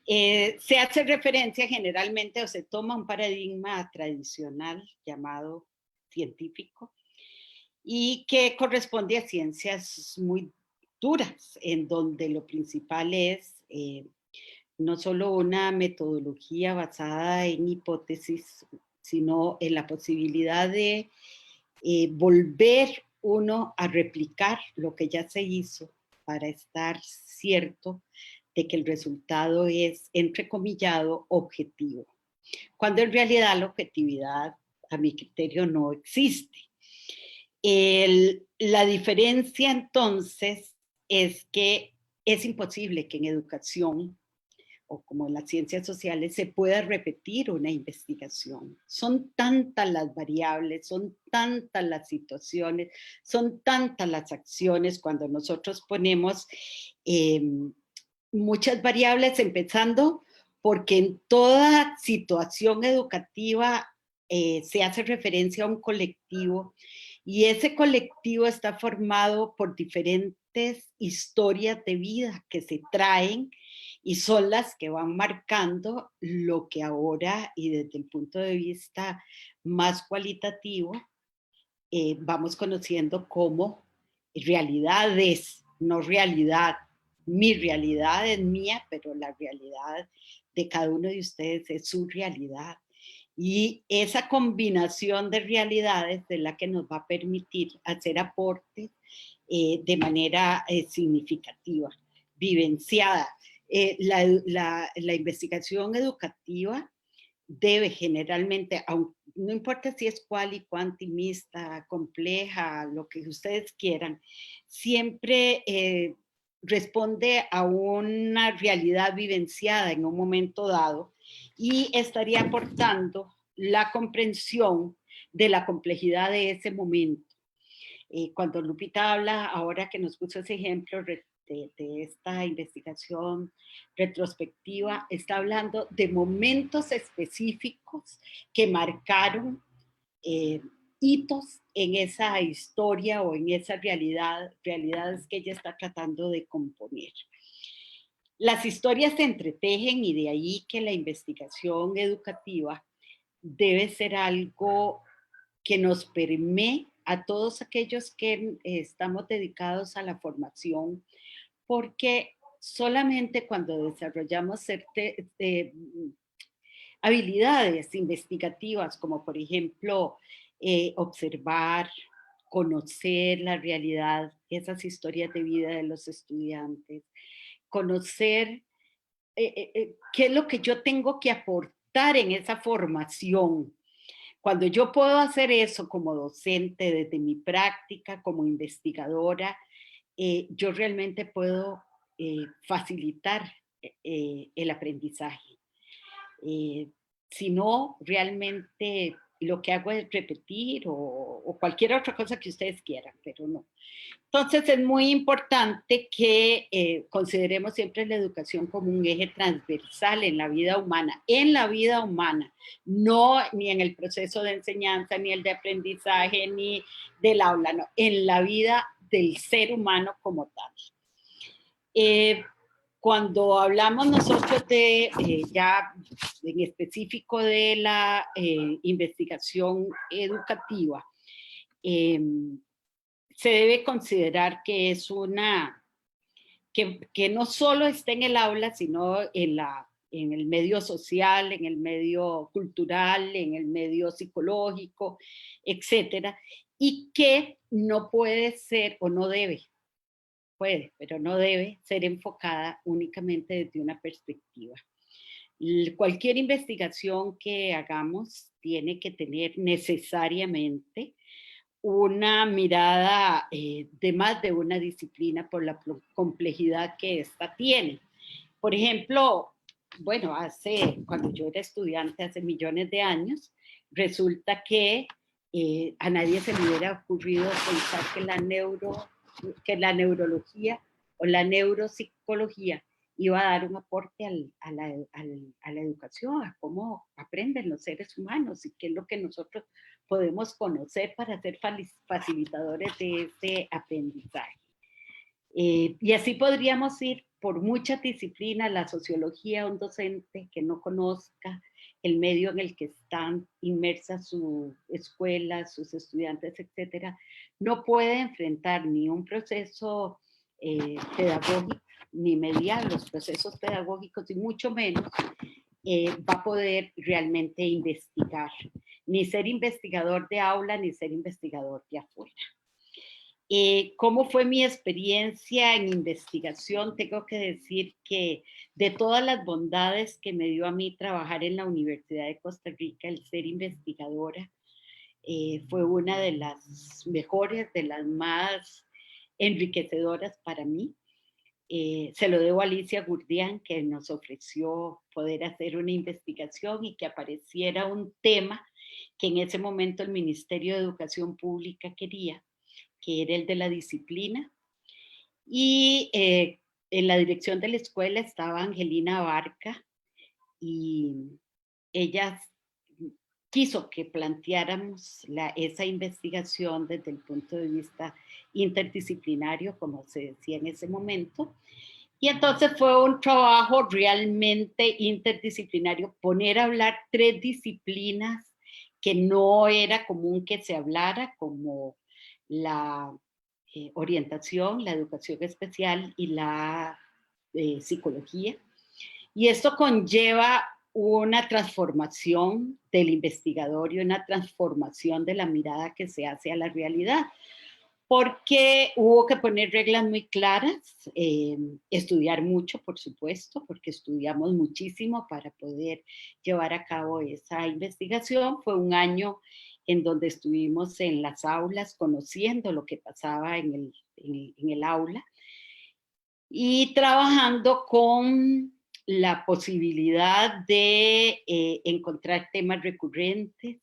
Se hace referencia generalmente o se toma un paradigma tradicional llamado científico y que corresponde a ciencias muy duras, en donde lo principal es no solo una metodología basada en hipótesis, sino en la posibilidad de volver uno a replicar lo que ya se hizo para estar cierto de que el resultado es, entrecomillado, objetivo. Cuando en realidad la objetividad, a mi criterio, no existe. La diferencia entonces es que es imposible que en educación o como en las ciencias sociales, se pueda repetir una investigación. Son tantas las variables, son tantas las situaciones, son tantas las acciones cuando nosotros ponemos muchas variables, empezando porque en toda situación educativa se hace referencia a un colectivo y ese colectivo está formado por diferentes historias de vida que se traen y son las que van marcando lo que ahora y desde el punto de vista más cualitativo vamos conociendo como realidades, no realidad. Mi realidad es mía, pero la realidad de cada uno de ustedes es su realidad. Y esa combinación de realidades es la que nos va a permitir hacer aportes de manera significativa, vivenciada. La investigación educativa debe generalmente, no importa si es cual y cuantimista, compleja, lo que ustedes quieran, siempre responde a una realidad vivenciada en un momento dado y estaría aportando la comprensión de la complejidad de ese momento. Cuando Lupita habla, ahora que nos puso ese ejemplo de esta investigación retrospectiva, está hablando de momentos específicos que marcaron hitos en esa historia o en esa realidades que ella está tratando de componer. Las historias se entretejen y de ahí que la investigación educativa debe ser algo que nos permee a todos aquellos que estamos dedicados a la formación, porque solamente cuando desarrollamos habilidades investigativas, como por ejemplo observar, conocer la realidad, esas historias de vida de los estudiantes, conocer qué es lo que yo tengo que aportar en esa formación. Cuando yo puedo hacer eso como docente, desde mi práctica, como investigadora, yo realmente puedo facilitar el aprendizaje. Si no, realmente lo que hago es repetir o cualquier otra cosa que ustedes quieran, pero no. Entonces es muy importante que consideremos siempre la educación como un eje transversal en la vida humana, no ni en el proceso de enseñanza, ni el de aprendizaje, ni del aula, no, en la vida del ser humano como tal. Cuando hablamos nosotros de ya en específico de la investigación educativa, se debe considerar que es que no solo está en el aula, sino en el medio social, en el medio cultural, en el medio psicológico, etcétera, y que no puede ser o no debe, puede, pero no debe ser enfocada únicamente desde una perspectiva. Cualquier investigación que hagamos tiene que tener necesariamente una mirada de más de una disciplina por la complejidad que ésta tiene. Por ejemplo, bueno, cuando yo era estudiante, hace millones de años, resulta que a nadie se le hubiera ocurrido pensar que la neurología o la neuropsicología iba a dar un aporte a la educación, a cómo aprenden los seres humanos y qué es lo que nosotros podemos conocer para ser facilitadores de ese aprendizaje. Y así podríamos ir por muchas disciplinas, la sociología, un docente que no conozca el medio en el que están inmersas su escuela, sus estudiantes, etcétera, no puede enfrentar ni un proceso pedagógico, ni mediar los procesos pedagógicos, y mucho menos va a poder realmente investigar, ni ser investigador de aula, ni ser investigador de afuera. ¿Cómo fue mi experiencia en investigación? Tengo que decir que de todas las bondades que me dio a mí trabajar en la Universidad de Costa Rica, el ser investigadora fue una de las mejores, de las más enriquecedoras para mí, se lo debo a Alicia Gurdián, que nos ofreció poder hacer una investigación y que apareciera un tema que en ese momento el Ministerio de Educación Pública quería, que era el de la disciplina. Y en la dirección de la escuela estaba Angelina Abarca y ella quiso que planteáramos esa investigación desde el punto de vista interdisciplinario, como se decía en ese momento. Y entonces fue un trabajo realmente interdisciplinario, poner a hablar 3 disciplinas que no era común que se hablara, como la orientación, la educación especial y la psicología. Y esto conlleva una transformación del investigador y una transformación de la mirada que se hace a la realidad, porque hubo que poner reglas muy claras, estudiar mucho, por supuesto, porque estudiamos muchísimo para poder llevar a cabo esa investigación. Fue un año en donde estuvimos en las aulas conociendo lo que pasaba en el aula y trabajando con la posibilidad de encontrar temas recurrentes,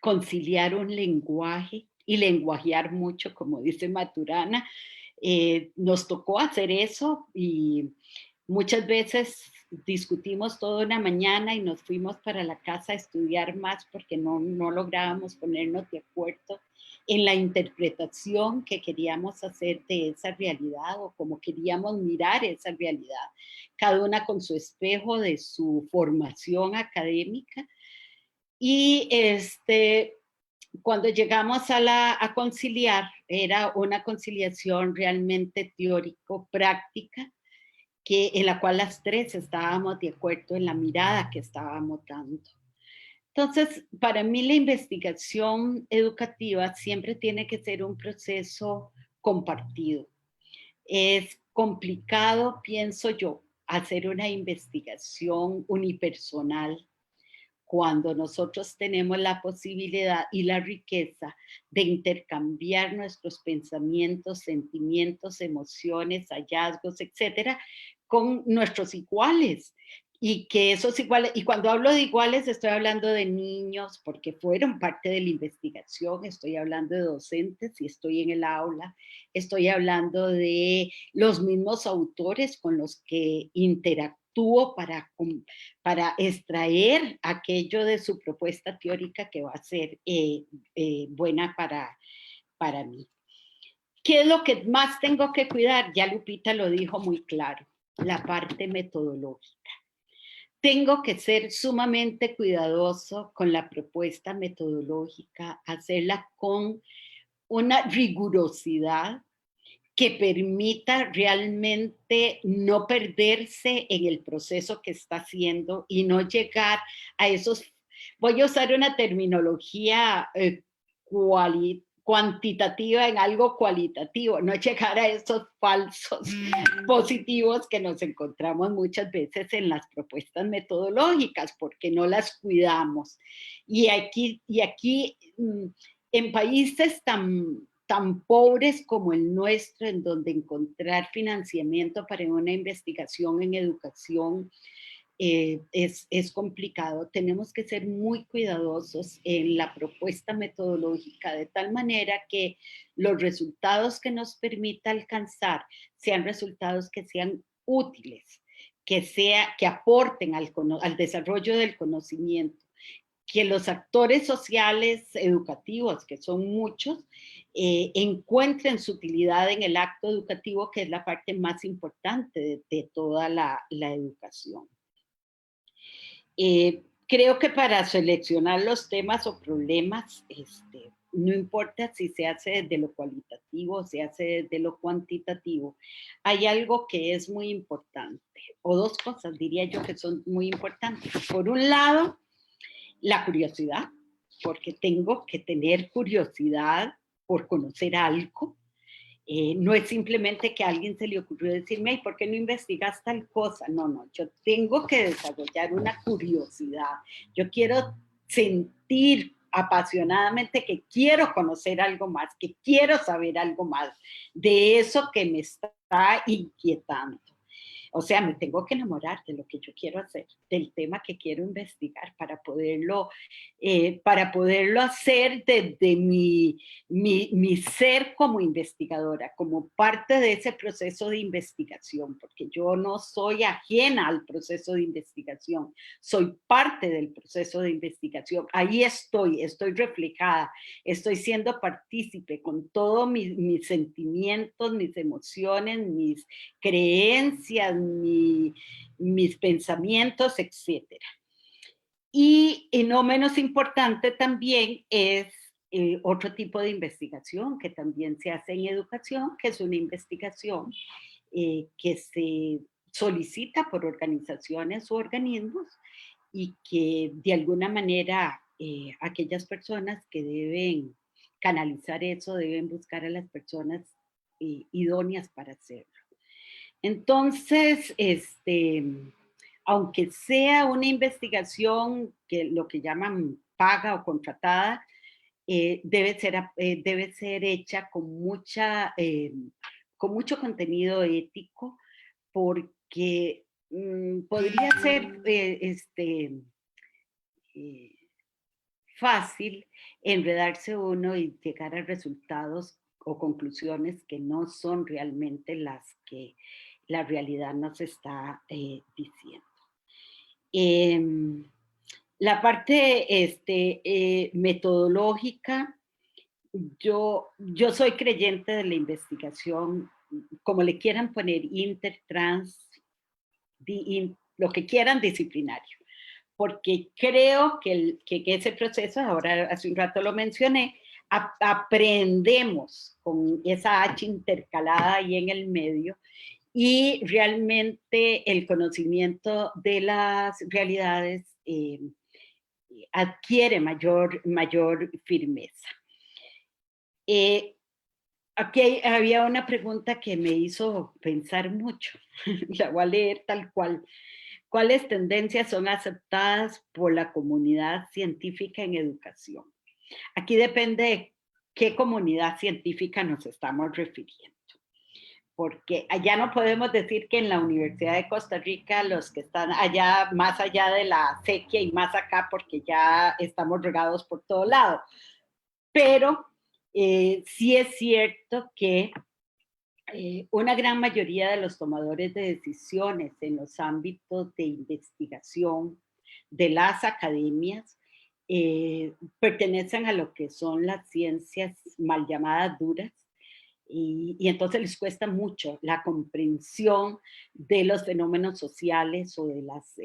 conciliar un lenguaje y lenguajear mucho, como dice Maturana. Nos tocó hacer eso y muchas veces discutimos toda una mañana y nos fuimos para la casa a estudiar más porque no lográbamos ponernos de acuerdo en la interpretación que queríamos hacer de esa realidad o como queríamos mirar esa realidad, cada una con su espejo de su formación académica. Y cuando llegamos a conciliar, era una conciliación realmente teórico-práctica, en la cual las 3 estábamos de acuerdo en la mirada que estábamos dando. Entonces, para mí la investigación educativa siempre tiene que ser un proceso compartido. Es complicado, pienso yo, hacer una investigación unipersonal cuando nosotros tenemos la posibilidad y la riqueza de intercambiar nuestros pensamientos, sentimientos, emociones, hallazgos, etcétera, con nuestros iguales. Y que esos iguales, y cuando hablo de iguales estoy hablando de niños porque fueron parte de la investigación, estoy hablando de docentes y estoy en el aula, estoy hablando de los mismos autores con los que interactúo para extraer aquello de su propuesta teórica que va a ser buena para mí. ¿Qué es lo que más tengo que cuidar? Ya Lupita lo dijo muy claro, la parte metodológica. Tengo que ser sumamente cuidadoso con la propuesta metodológica, hacerla con una rigurosidad que permita realmente no perderse en el proceso que está haciendo y no llegar a esos, voy a usar una terminología cuantitativa en algo cualitativo, no llegar a esos falsos positivos que nos encontramos muchas veces en las propuestas metodológicas porque no las cuidamos. Y aquí en países tan pobres como el nuestro, en donde encontrar financiamiento para una investigación en educación es complicado. Tenemos que ser muy cuidadosos en la propuesta metodológica, de tal manera que los resultados que nos permita alcanzar sean resultados que sean útiles, que aporten al desarrollo del conocimiento, que los actores sociales educativos, que son muchos, encuentren su utilidad en el acto educativo, que es la parte más importante de toda la educación. Creo que para seleccionar los temas o problemas, no importa si se hace desde lo cualitativo o se hace desde lo cuantitativo, hay algo que es muy importante, o 2 cosas diría yo que son muy importantes. Por un lado, la curiosidad, porque tengo que tener curiosidad por conocer algo. No es simplemente que a alguien se le ocurrió decirme, ¿y por qué no investigas tal cosa? No, yo tengo que desarrollar una curiosidad. Yo quiero sentir apasionadamente que quiero conocer algo más, que quiero saber algo más de eso que me está está inquietando. O sea, me tengo que enamorar de lo que yo quiero hacer, del tema que quiero investigar para poderlo hacer desde mi ser como investigadora, como parte de ese proceso de investigación, porque yo no soy ajena al proceso de investigación, soy parte del proceso de investigación. Ahí estoy reflejada, estoy siendo partícipe con todos mis sentimientos, mis emociones, mis creencias, mis pensamientos, etcétera. Y no menos importante también es otro tipo de investigación que también se hace en educación, que es una investigación que se solicita por organizaciones o organismos y que de alguna manera aquellas personas que deben canalizar eso deben buscar a las personas idóneas para hacerlo. Entonces, aunque sea una investigación que lo que llaman paga o contratada, debe ser hecha con mucho contenido ético, porque podría ser eh, fácil enredarse uno y llegar a resultados o conclusiones que no son realmente las que la realidad nos está diciendo. La parte metodológica, yo soy creyente de la investigación, como le quieran poner, lo que quieran, disciplinario, porque creo que en ese proceso, ahora hace un rato lo mencioné, aprendemos con esa H intercalada ahí en el medio, y realmente el conocimiento de las realidades adquiere mayor firmeza. Aquí había una pregunta que me hizo pensar mucho, la voy a leer tal cual. ¿Cuáles tendencias son aceptadas por la comunidad científica en educación? Aquí depende de qué comunidad científica nos estamos refiriendo, porque allá no podemos decir que en la Universidad de Costa Rica los que están allá, más allá de la sequía y más acá, porque ya estamos regados por todo lado. Pero sí es cierto que una gran mayoría de los tomadores de decisiones en los ámbitos de investigación de las academias pertenecen a lo que son las ciencias mal llamadas duras, y entonces les cuesta mucho la comprensión de los fenómenos sociales o de las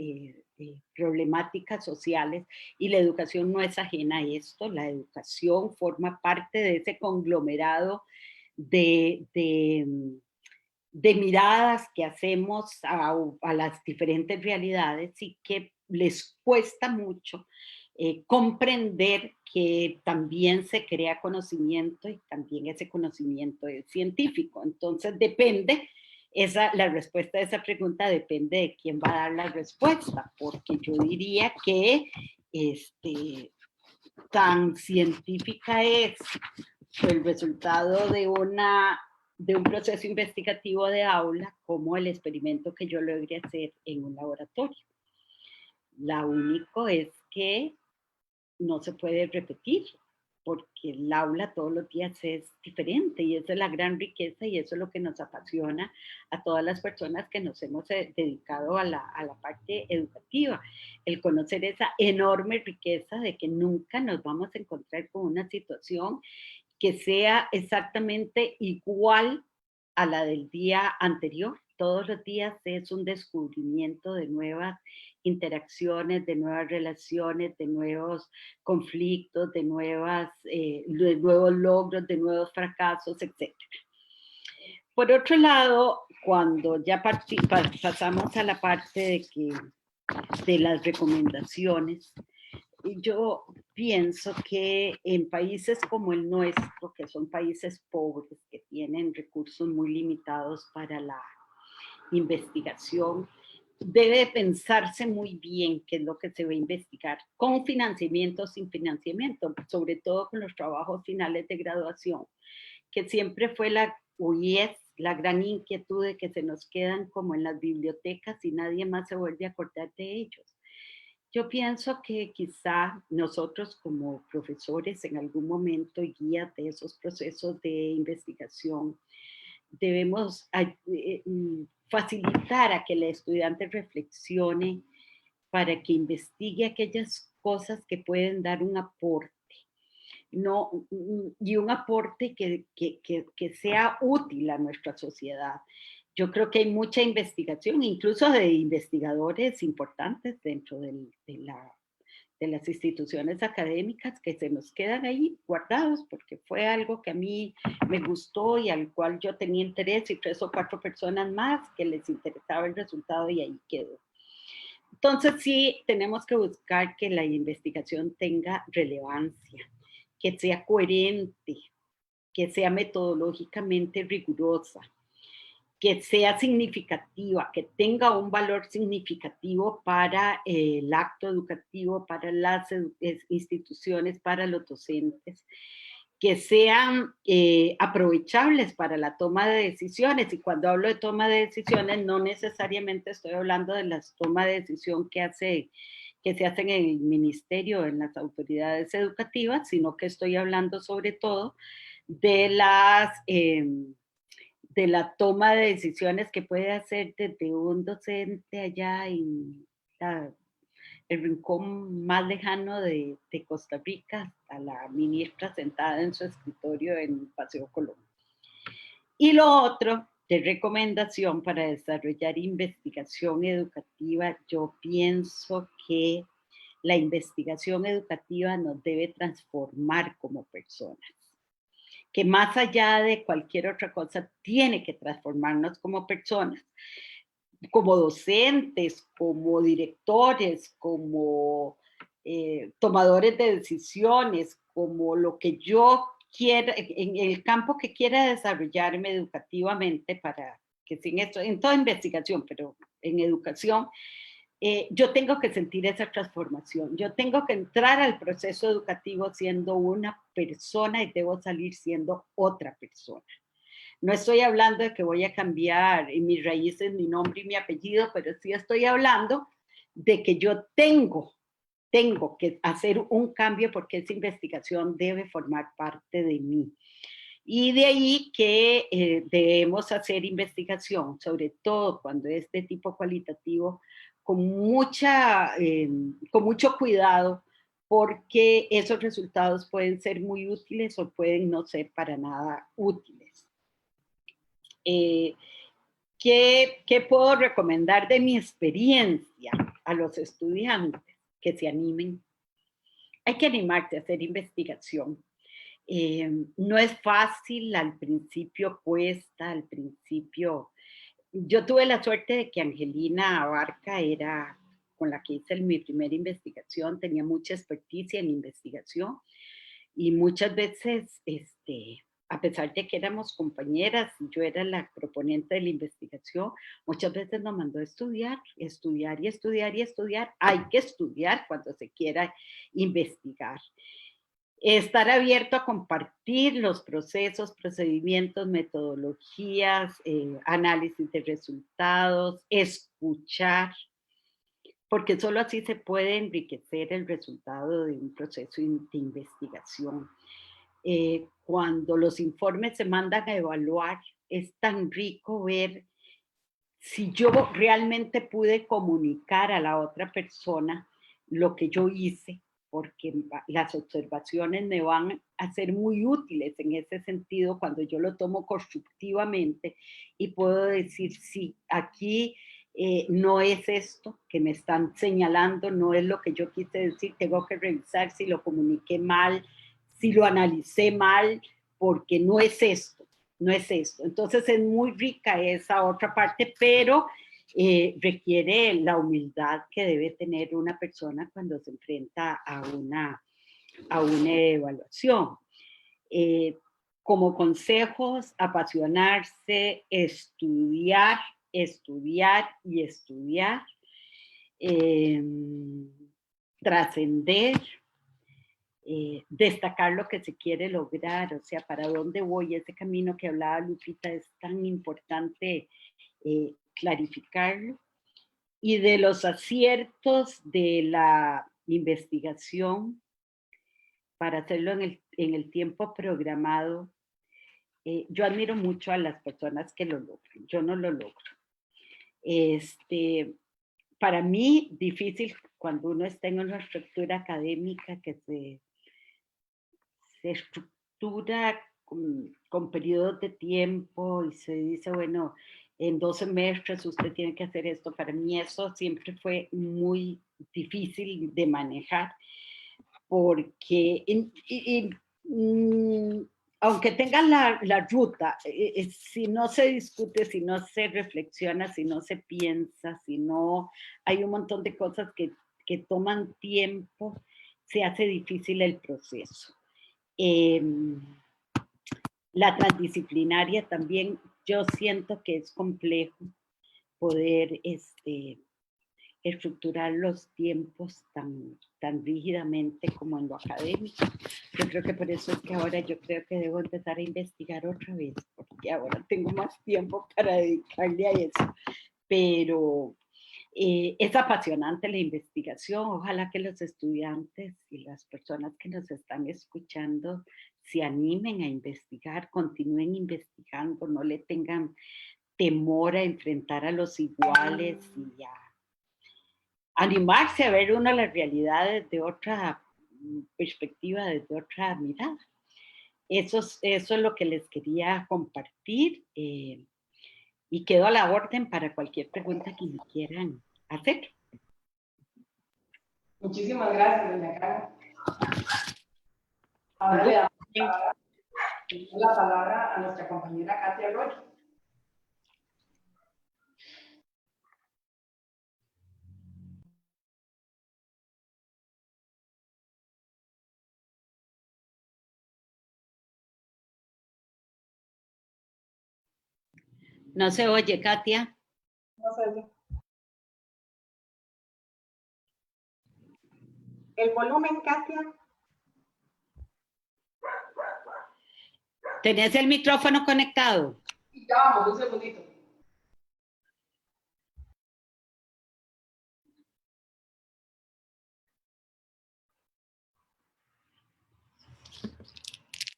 problemáticas sociales, y la educación no es ajena a esto. La educación forma parte de ese conglomerado de miradas que hacemos a las diferentes realidades, y que les cuesta mucho comprender que también se crea conocimiento, y también ese conocimiento es científico. Entonces depende, la respuesta a esa pregunta depende de quién va a dar la respuesta, porque yo diría que tan científica es el resultado de un proceso investigativo de aula como el experimento que yo logré hacer en un laboratorio. Lo único es que no se puede repetir, porque el aula todos los días es diferente, y esa es la gran riqueza, y eso es lo que nos apasiona a todas las personas que nos hemos dedicado a la parte educativa, el conocer esa enorme riqueza de que nunca nos vamos a encontrar con una situación que sea exactamente igual a la del día anterior. Todos los días es un descubrimiento de nuevas interacciones, de nuevas relaciones, de nuevos conflictos, de nuevos logros, de nuevos fracasos, etc. Por otro lado, cuando ya pasamos a la parte de las recomendaciones, yo pienso que en países como el nuestro, que son países pobres, que tienen recursos muy limitados para la investigación, debe pensarse muy bien qué es lo que se va a investigar, con financiamiento o sin financiamiento, sobre todo con los trabajos finales de graduación, que siempre fue y es la gran inquietud de que se nos quedan como en las bibliotecas y nadie más se vuelve a acordar de ellos. Yo pienso que quizá nosotros como profesores en algún momento y guías de esos procesos de investigación debemos facilitar a que el estudiante reflexione para que investigue aquellas cosas que pueden dar un aporte. No, y un aporte que sea útil a nuestra sociedad. Yo creo que hay mucha investigación, incluso de investigadores importantes dentro de las instituciones académicas que se nos quedan ahí guardados, porque fue algo que a mí me gustó y al cual yo tenía interés y 3 o 4 personas más que les interesaba el resultado y ahí quedó. Entonces sí, tenemos que buscar que la investigación tenga relevancia, que sea coherente, que sea metodológicamente rigurosa, que sea significativa, que tenga un valor significativo para el acto educativo, para las instituciones, para los docentes, que sean aprovechables para la toma de decisiones. Y cuando hablo de toma de decisiones, no necesariamente estoy hablando de las tomas de decisión que se hacen en el ministerio, en las autoridades educativas, sino que estoy hablando sobre todo de la toma de decisiones que puede hacer desde un docente allá en el rincón más lejano de Costa Rica hasta la ministra sentada en su escritorio en Paseo Colón. Y lo otro de recomendación para desarrollar investigación educativa, yo pienso que la investigación educativa nos debe transformar como personas, que más allá de cualquier otra cosa, tiene que transformarnos como personas, como docentes, como directores, como tomadores de decisiones, como lo que yo quiera, en el campo que quiera desarrollarme educativamente para que sin esto, en toda investigación, pero en educación, yo tengo que sentir esa transformación. Yo tengo que entrar al proceso educativo siendo una persona y debo salir siendo otra persona. No estoy hablando de que voy a cambiar mis raíces, mi nombre y mi apellido, pero sí estoy hablando de que yo tengo que hacer un cambio porque esa investigación debe formar parte de mí. Y de ahí que debemos hacer investigación, sobre todo cuando es de tipo cualitativo, con mucho cuidado, porque esos resultados pueden ser muy útiles o pueden no ser para nada útiles. ¿Qué puedo recomendar de mi experiencia a los estudiantes? Que se animen. Hay que animarse a hacer investigación. No es fácil, al principio cuesta, al principio. Yo tuve la suerte de que Angelina Abarca era con la que hice mi primera investigación, tenía mucha experticia en investigación y muchas veces, a pesar de que éramos compañeras, yo era la proponente de la investigación, muchas veces nos mandó a estudiar y estudiar. Hay que estudiar cuando se quiera investigar. Estar abierto a compartir los procesos, procedimientos, metodologías, análisis de resultados, escuchar, porque solo así se puede enriquecer el resultado de un proceso de investigación. Cuando los informes se mandan a evaluar, es tan rico ver si yo realmente pude comunicar a la otra persona lo que yo hice, porque las observaciones me van a ser muy útiles en ese sentido cuando yo lo tomo constructivamente y puedo decir, sí, aquí no es esto que me están señalando, no es lo que yo quise decir, tengo que revisar si lo comuniqué mal, si lo analicé mal, porque no es esto. Entonces es muy rica esa otra parte, pero requiere la humildad que debe tener una persona cuando se enfrenta a una evaluación. Como consejos, apasionarse, estudiar, trascender, destacar lo que se quiere lograr, o sea, para dónde voy, ese camino que hablaba Lupita es tan importante clarificarlo. Y de los aciertos de la investigación para hacerlo en el tiempo programado, yo admiro mucho a las personas que lo logran, yo no lo logro. Para mí, difícil cuando uno está en una estructura académica que se estructura con periodos de tiempo y se dice, bueno, en 2 semestres usted tiene que hacer esto. Para mí eso siempre fue muy difícil de manejar porque aunque tengan la ruta, si no se discute, si no se reflexiona, si no se piensa, si no hay un montón de cosas que toman tiempo, se hace difícil el proceso. La transdisciplinaria también, yo siento que es complejo poder estructurar los tiempos tan rígidamente como en lo académico. Yo creo que por eso es que ahora yo creo que debo empezar a investigar otra vez, porque ahora tengo más tiempo para dedicarle a eso. Pero es apasionante la investigación. Ojalá que los estudiantes y las personas que nos están escuchando se animen a investigar, continúen investigando, no le tengan temor a enfrentar a los iguales y a animarse a ver una la realidad desde otra perspectiva, desde otra mirada. Eso es lo que les quería compartir y quedo a la orden para cualquier pregunta que me quieran hacer. Muchísimas gracias, doña Carmen. Ahora le damos la palabra a nuestra compañera Katia Arroyo. No se oye, Katia. No se oye. El volumen, Katia. ¿Tenés el micrófono conectado? Ya vamos, un segundito.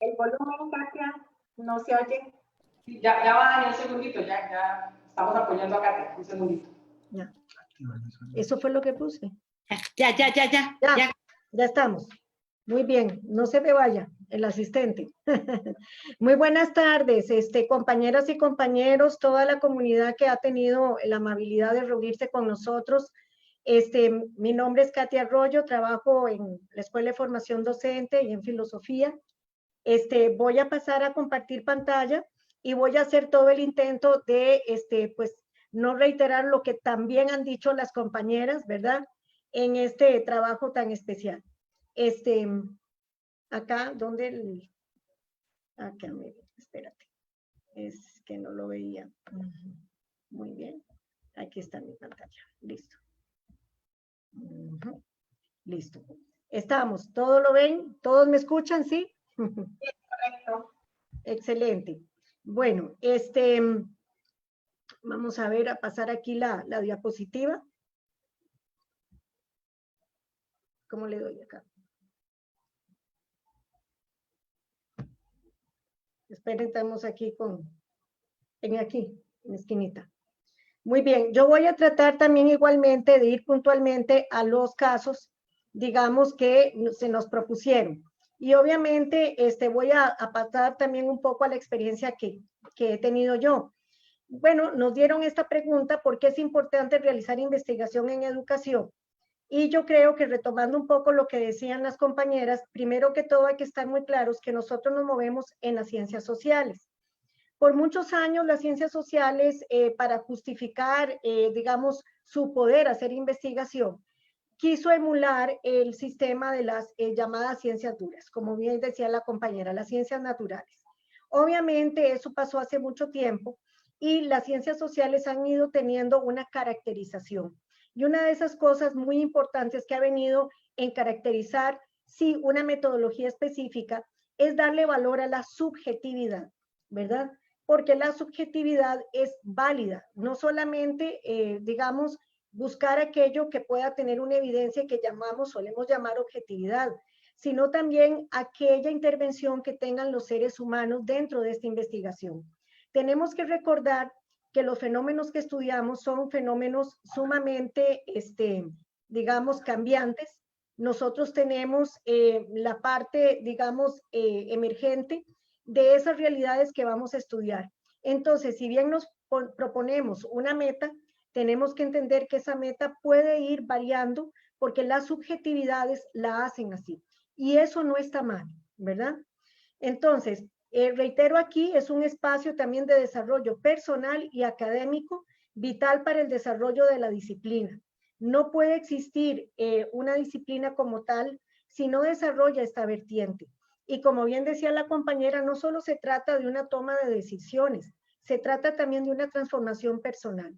El volumen, Katia, no se oye. Ya va, Dani, un segundito, ya estamos apoyando a Katia, un segundito. Ya. Eso fue lo que puse. Ya estamos. Muy bien, no se me vaya el asistente. Muy buenas tardes, compañeras y compañeros, toda la comunidad que ha tenido la amabilidad de reunirse con nosotros. Mi nombre es Katia Arroyo, trabajo en la Escuela de Formación Docente y en Filosofía. Voy a pasar a compartir pantalla y voy a hacer todo el intento de, pues, no reiterar lo que también han dicho las compañeras, ¿verdad? En este trabajo tan especial. Acá, ¿dónde? Acá, espérate. Es que no lo veía. Muy bien. Aquí está mi pantalla. Listo. Listo. Estamos. ¿Todos lo ven? ¿Todos me escuchan? ¿Sí? Correcto. Excelente. Bueno, vamos a ver, a pasar aquí la diapositiva. ¿Cómo le doy acá? Esperen, estamos aquí en la esquinita. Muy bien, yo voy a tratar también igualmente de ir puntualmente a los casos, digamos, que se nos propusieron. Y obviamente voy a pasar también un poco a la experiencia que he tenido yo. Bueno, nos dieron esta pregunta, ¿por qué es importante realizar investigación en educación? Y yo creo que retomando un poco lo que decían las compañeras, primero que todo hay que estar muy claros que nosotros nos movemos en las ciencias sociales. Por muchos años las ciencias sociales, para justificar, digamos, su poder hacer investigación, quiso emular el sistema de las llamadas ciencias duras, como bien decía la compañera, las ciencias naturales. Obviamente eso pasó hace mucho tiempo y las ciencias sociales han ido teniendo una caracterización. Y una de esas cosas muy importantes que ha venido en caracterizar sí una metodología específica, es darle valor a la subjetividad, ¿verdad? Porque la subjetividad es válida, no solamente, digamos, buscar aquello que pueda tener una evidencia que solemos llamar objetividad, sino también aquella intervención que tengan los seres humanos dentro de esta investigación. Tenemos que recordar que los fenómenos que estudiamos son fenómenos sumamente, digamos, cambiantes. Nosotros tenemos la parte, digamos, emergente de esas realidades que vamos a estudiar. Entonces, si bien nos proponemos una meta, tenemos que entender que esa meta puede ir variando porque las subjetividades la hacen así. Y eso no está mal, ¿verdad? Entonces, reitero aquí, es un espacio también de desarrollo personal y académico vital para el desarrollo de la disciplina. No puede existir una disciplina como tal si no desarrolla esta vertiente. Y como bien decía la compañera, no solo se trata de una toma de decisiones, se trata también de una transformación personal.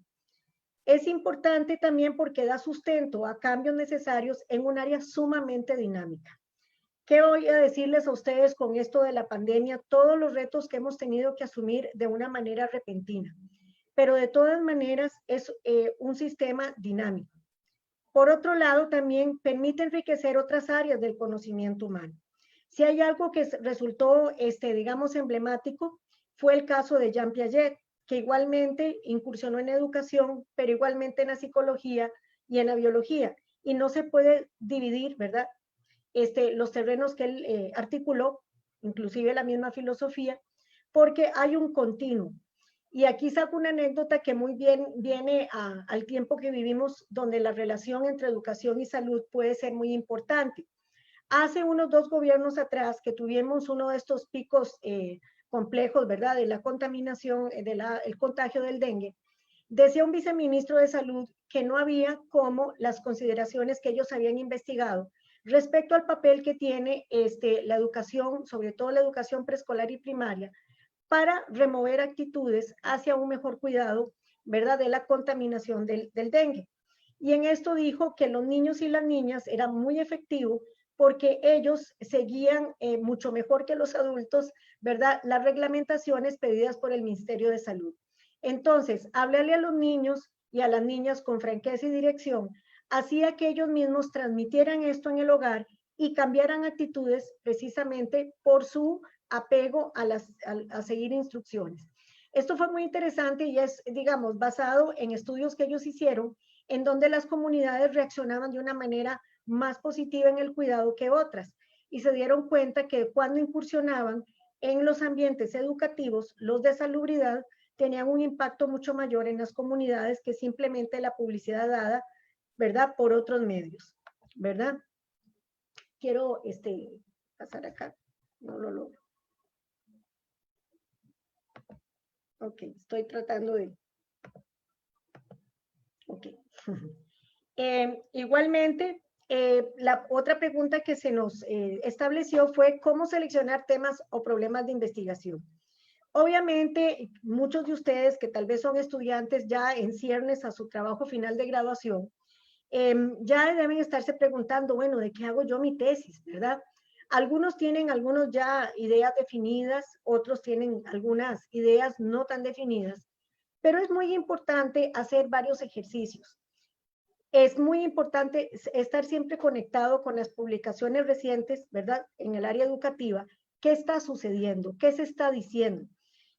Es importante también porque da sustento a cambios necesarios en un área sumamente dinámica. ¿Qué voy a decirles a ustedes con esto de la pandemia? Todos los retos que hemos tenido que asumir de una manera repentina. Pero de todas maneras es un sistema dinámico. Por otro lado, también permite enriquecer otras áreas del conocimiento humano. Si hay algo que resultó, digamos, emblemático, fue el caso de Jean Piaget, que igualmente incursionó en educación, pero igualmente en la psicología y en la biología. Y no se puede dividir, ¿verdad? Los terrenos que él articuló, inclusive la misma filosofía, porque hay un continuo. Y aquí saco una anécdota que muy bien viene al tiempo que vivimos, donde la relación entre educación y salud puede ser muy importante. Hace unos 2 gobiernos atrás que tuvimos uno de estos picos complejos, ¿verdad? De la contaminación, el contagio del dengue, decía un viceministro de salud que no había como las consideraciones que ellos habían investigado respecto al papel que tiene la educación, sobre todo la educación preescolar y primaria, para remover actitudes hacia un mejor cuidado, ¿verdad?, de la contaminación del dengue. Y en esto dijo que los niños y las niñas eran muy efectivos porque ellos seguían mucho mejor que los adultos, ¿verdad?, las reglamentaciones pedidas por el Ministerio de Salud. Entonces, háblale a los niños y a las niñas con franqueza y dirección, hacía que ellos mismos transmitieran esto en el hogar y cambiaran actitudes precisamente por su apego a seguir instrucciones. Esto fue muy interesante y es, digamos, basado en estudios que ellos hicieron, en donde las comunidades reaccionaban de una manera más positiva en el cuidado que otras, y se dieron cuenta que cuando incursionaban en los ambientes educativos, los de salubridad tenían un impacto mucho mayor en las comunidades que simplemente la publicidad dada, ¿verdad?, por otros medios, ¿verdad? Quiero pasar acá, no lo logro. Ok, estoy tratando de... Ok. Igualmente, la otra pregunta que se nos estableció fue cómo seleccionar temas o problemas de investigación. Obviamente, muchos de ustedes que tal vez son estudiantes ya en ciernes a su trabajo final de graduación, ya deben estarse preguntando, bueno, ¿de qué hago yo mi tesis, verdad? Algunos tienen ya ideas definidas, otros tienen algunas ideas no tan definidas, pero es muy importante hacer varios ejercicios. Es muy importante estar siempre conectado con las publicaciones recientes, ¿verdad?, en el área educativa. ¿Qué está sucediendo? ¿Qué se está diciendo?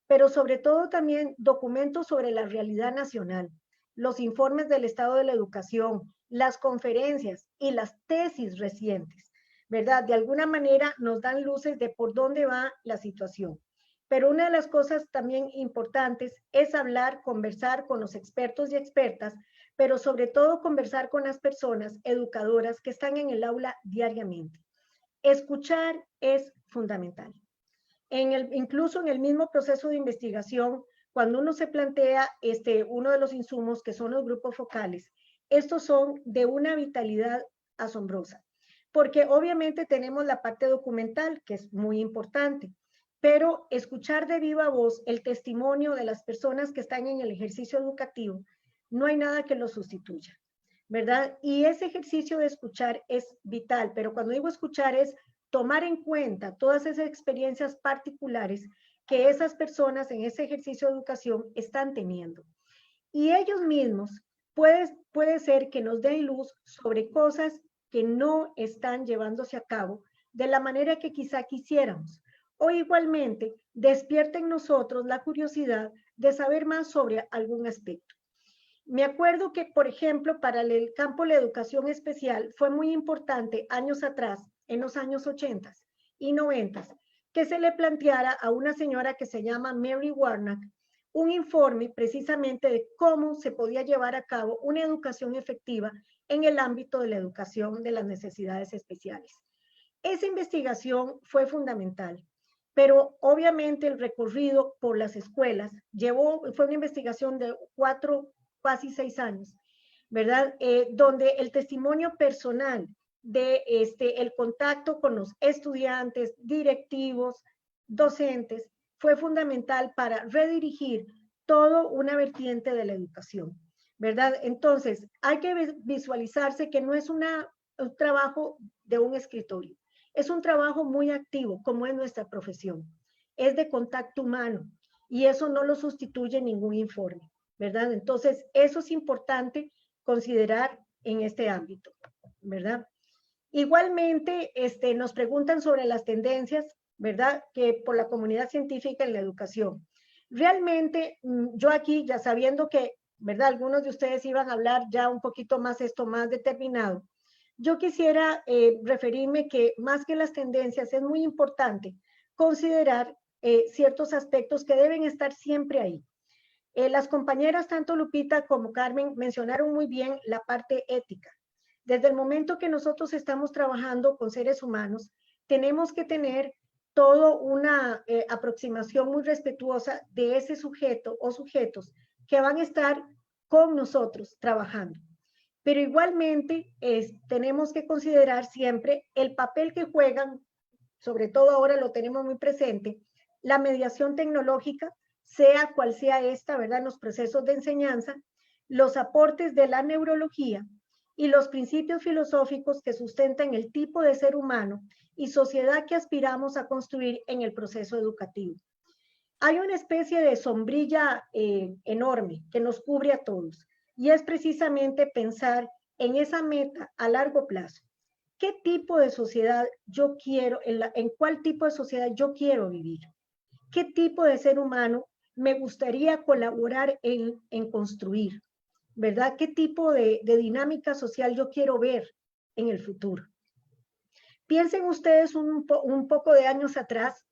Pero sobre todo también documentos sobre la realidad nacional, los informes del estado de la educación, las conferencias y las tesis recientes, ¿verdad? De alguna manera nos dan luces de por dónde va la situación. Pero una de las cosas también importantes es hablar, conversar con los expertos y expertas, pero sobre todo conversar con las personas educadoras que están en el aula diariamente. Escuchar es fundamental. Incluso en el mismo proceso de investigación, cuando uno se plantea uno de los insumos que son los grupos focales, estos son de una vitalidad asombrosa, porque obviamente tenemos la parte documental, que es muy importante, pero escuchar de viva voz el testimonio de las personas que están en el ejercicio educativo, no hay nada que lo sustituya. ¿verdad? Y ese ejercicio de escuchar es vital, pero cuando digo escuchar es tomar en cuenta todas esas experiencias particulares que esas personas en ese ejercicio de educación están teniendo. Y ellos mismos puede ser que nos den luz sobre cosas que no están llevándose a cabo de la manera que quizá quisiéramos. O igualmente despierta en nosotros la curiosidad de saber más sobre algún aspecto. Me acuerdo que, por ejemplo, para el campo de la educación especial fue muy importante años atrás, en los años 80 y 90, que se le planteara a una señora que se llama Mary Warnock un informe precisamente de cómo se podía llevar a cabo una educación efectiva en el ámbito de la educación de las necesidades especiales. Esa investigación fue fundamental, pero obviamente el recorrido por las escuelas fue una investigación de 4, casi 6 años, ¿verdad? Donde el testimonio personal de el contacto con los estudiantes, directivos, docentes, fue fundamental para redirigir todo una vertiente de la educación, ¿verdad? Entonces, hay que visualizarse que no es un trabajo de un escritorio, es un trabajo muy activo, como es nuestra profesión. Es de contacto humano y eso no lo sustituye ningún informe, ¿verdad? Entonces, eso es importante considerar en este ámbito, ¿verdad? Igualmente, nos preguntan sobre las tendencias, ¿verdad? Que por la comunidad científica en la educación. Realmente, yo aquí, ya sabiendo que, ¿verdad? Algunos de ustedes iban a hablar ya un poquito más esto más determinado, yo quisiera referirme que más que las tendencias es muy importante considerar ciertos aspectos que deben estar siempre ahí. Las compañeras, tanto Lupita como Carmen, mencionaron muy bien la parte ética. Desde el momento que nosotros estamos trabajando con seres humanos, tenemos que tener toda una aproximación muy respetuosa de ese sujeto o sujetos que van a estar con nosotros trabajando. Pero igualmente tenemos que considerar siempre el papel que juegan, sobre todo ahora lo tenemos muy presente, la mediación tecnológica, sea cual sea esta, ¿verdad? En los procesos de enseñanza, los aportes de la neurología y los principios filosóficos que sustentan el tipo de ser humano y sociedad que aspiramos a construir en el proceso educativo. Hay una especie de sombrilla enorme que nos cubre a todos y es precisamente pensar en esa meta a largo plazo. ¿Qué tipo de sociedad yo quiero, en cuál tipo de sociedad yo quiero vivir? ¿Qué tipo de ser humano me gustaría colaborar en construir? ¿Verdad? ¿Qué tipo de dinámica social yo quiero ver en el futuro? Piensen ustedes un poco de años atrás,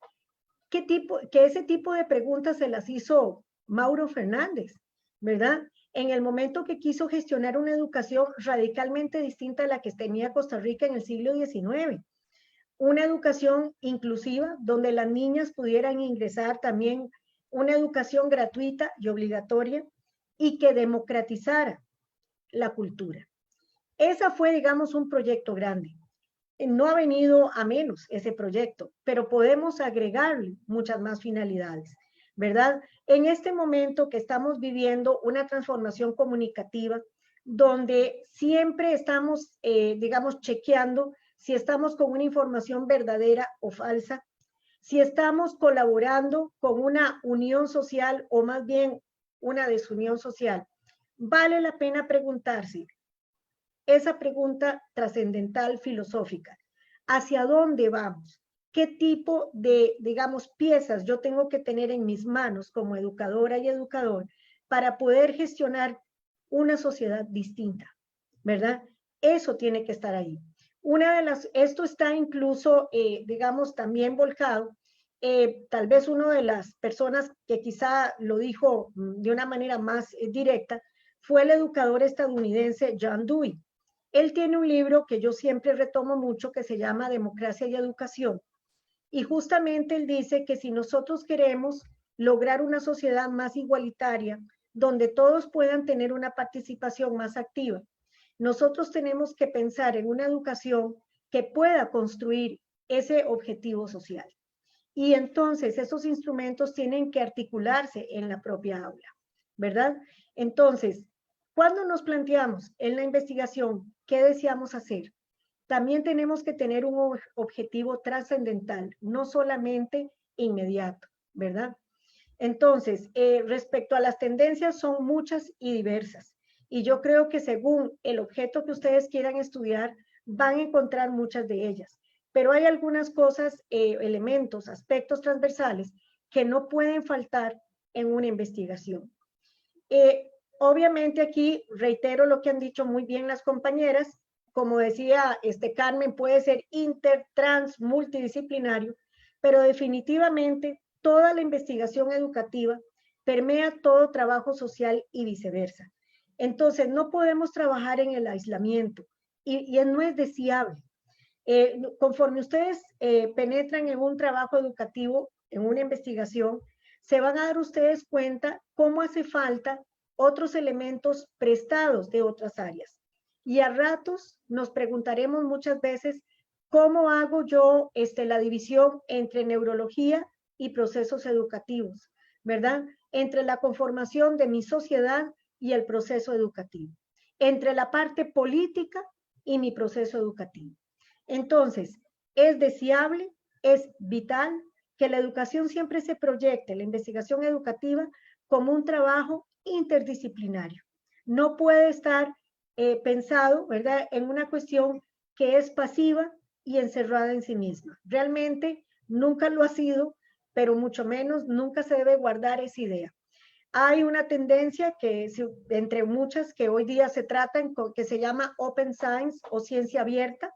que ese tipo de preguntas se las hizo Mauro Fernández, ¿verdad? En el momento que quiso gestionar una educación radicalmente distinta a la que tenía Costa Rica en el siglo XIX. Una educación inclusiva donde las niñas pudieran ingresar también, una educación gratuita y obligatoria y que democratizara la cultura. Esa fue, digamos, un proyecto grande. No ha venido a menos ese proyecto, pero podemos agregarle muchas más finalidades, ¿verdad? En este momento que estamos viviendo una transformación comunicativa, donde siempre estamos, digamos, chequeando si estamos con una información verdadera o falsa, si estamos colaborando con una unión social o más bien una desunión social. Vale la pena preguntarse esa pregunta trascendental filosófica. ¿Hacia dónde vamos? ¿Qué tipo de, digamos, piezas yo tengo que tener en mis manos como educadora y educador para poder gestionar una sociedad distinta? ¿Verdad? Eso tiene que estar ahí. Esto está incluso, digamos, también volcado. Tal vez una de las personas que quizá lo dijo de una manera más directa fue el educador estadounidense John Dewey. Él tiene un libro que yo siempre retomo mucho que se llama Democracia y Educación. Y justamente él dice que si nosotros queremos lograr una sociedad más igualitaria, donde todos puedan tener una participación más activa, nosotros tenemos que pensar en una educación que pueda construir ese objetivo social. Y entonces esos instrumentos tienen que articularse en la propia aula, ¿verdad? Entonces, Cuando nos planteamos en la investigación qué deseamos hacer, también tenemos que tener un objetivo trascendental, no solamente inmediato, ¿verdad? Entonces, respecto a las tendencias, son muchas y diversas. Y yo creo que según el objeto que ustedes quieran estudiar, van a encontrar muchas de ellas. Pero hay algunas cosas, elementos, aspectos transversales que no pueden faltar en una investigación. Obviamente aquí reitero lo que han dicho muy bien las compañeras. Como decía Carmen, puede ser inter, trans, multidisciplinario, pero definitivamente toda la investigación educativa permea todo trabajo social y viceversa. Entonces, no podemos trabajar en el aislamiento y no es deseable. Conforme ustedes penetran en un trabajo educativo, en una investigación, se van a dar ustedes cuenta cómo hace falta otros elementos prestados de otras áreas. Y a ratos nos preguntaremos muchas veces, ¿cómo hago yo la división entre neurología y procesos educativos? ¿Verdad? Entre la conformación de mi sociedad y el proceso educativo. Entre la parte política y mi proceso educativo. Entonces, es deseable, es vital que la educación siempre se proyecte, la investigación educativa, como un trabajo interdisciplinario. No puede estar pensado, ¿verdad?, en una cuestión que es pasiva y encerrada en sí misma. Realmente nunca lo ha sido, pero mucho menos nunca se debe guardar esa idea. Hay una tendencia que, entre muchas que hoy día se tratan, que se llama Open Science o ciencia abierta,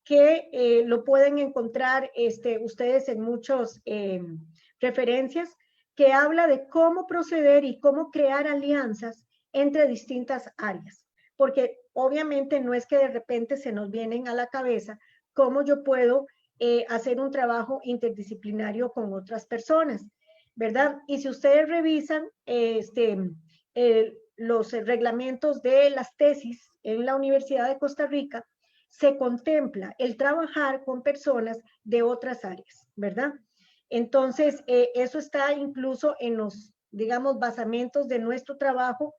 que lo pueden encontrar ustedes en muchas referencias, que habla de cómo proceder y cómo crear alianzas entre distintas áreas. Porque obviamente no es que de repente se nos vienen a la cabeza cómo yo puedo hacer un trabajo interdisciplinario con otras personas, ¿verdad? Y si ustedes revisan los reglamentos de las tesis en la Universidad de Costa Rica, se contempla el trabajar con personas de otras áreas, ¿verdad? Entonces, eso está incluso en los, digamos, basamentos de nuestro trabajo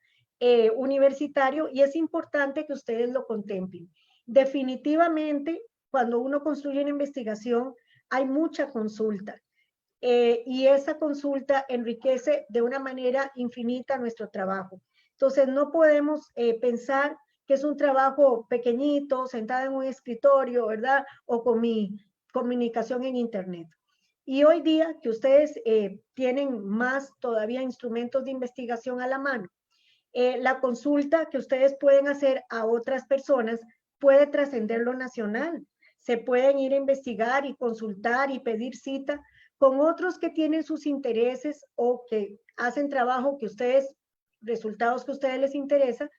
universitario y es importante que ustedes lo contemplen. Definitivamente, cuando uno construye una investigación, hay mucha consulta y esa consulta enriquece de una manera infinita nuestro trabajo. Entonces, no podemos pensar que es un trabajo pequeñito, sentado en un escritorio, ¿verdad? O con mi comunicación en Internet. Y hoy día que ustedes tienen más todavía instrumentos de investigación a la mano, la consulta que ustedes pueden hacer a otras personas puede trascender lo nacional. Se pueden ir a investigar y consultar y pedir cita con otros que tienen sus intereses o que hacen trabajo que ustedes, resultados que a ustedes les interesa,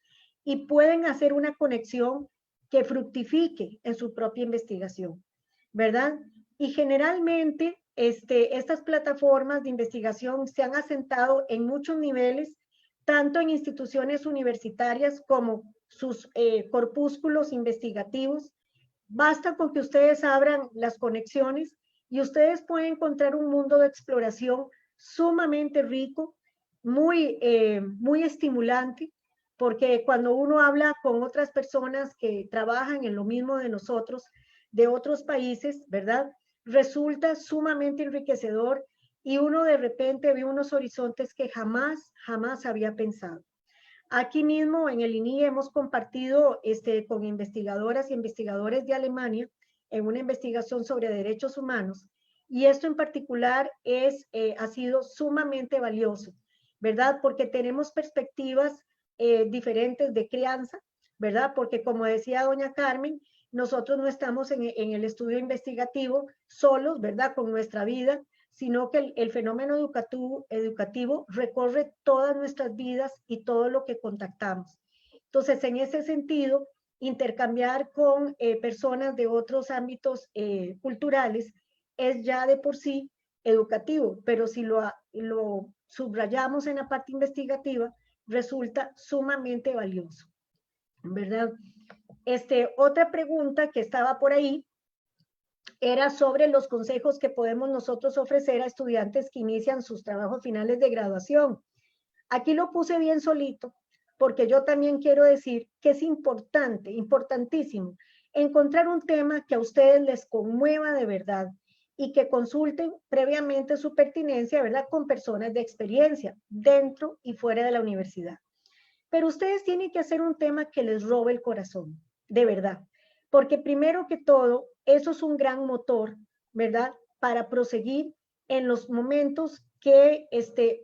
y pueden hacer una conexión que fructifique en su propia investigación, ¿verdad? Y generalmente estas plataformas de investigación se han asentado en muchos niveles, tanto en instituciones universitarias como sus corpúsculos investigativos. Basta con que ustedes abran las conexiones y ustedes pueden encontrar un mundo de exploración sumamente rico, muy estimulante, porque cuando uno habla con otras personas que trabajan en lo mismo de nosotros, de otros países, ¿verdad? Resulta sumamente enriquecedor y uno de repente ve unos horizontes que jamás había pensado. Aquí mismo en el INIE hemos compartido con investigadoras y investigadores de Alemania en una investigación sobre derechos humanos y esto en particular ha sido sumamente valioso, ¿verdad? Porque tenemos perspectivas diferentes de crianza, ¿verdad? Porque como decía doña Carmen, nosotros no estamos en el estudio investigativo solos, ¿verdad? Con nuestra vida, sino que el fenómeno educativo recorre todas nuestras vidas y todo lo que contactamos. Entonces, en ese sentido, intercambiar con personas de otros ámbitos culturales es ya de por sí educativo, pero si lo subrayamos en la parte investigativa, resulta sumamente valioso, ¿verdad? Otra pregunta que estaba por ahí era sobre los consejos que podemos nosotros ofrecer a estudiantes que inician sus trabajos finales de graduación. Aquí lo puse bien solito, porque yo también quiero decir que es importante, importantísimo, encontrar un tema que a ustedes les conmueva de verdad y que consulten previamente su pertinencia, ¿verdad?, con personas de experiencia dentro y fuera de la universidad. Pero ustedes tienen que hacer un tema que les robe el corazón, de verdad, porque primero que todo, eso es un gran motor, ¿verdad?, para proseguir en los momentos que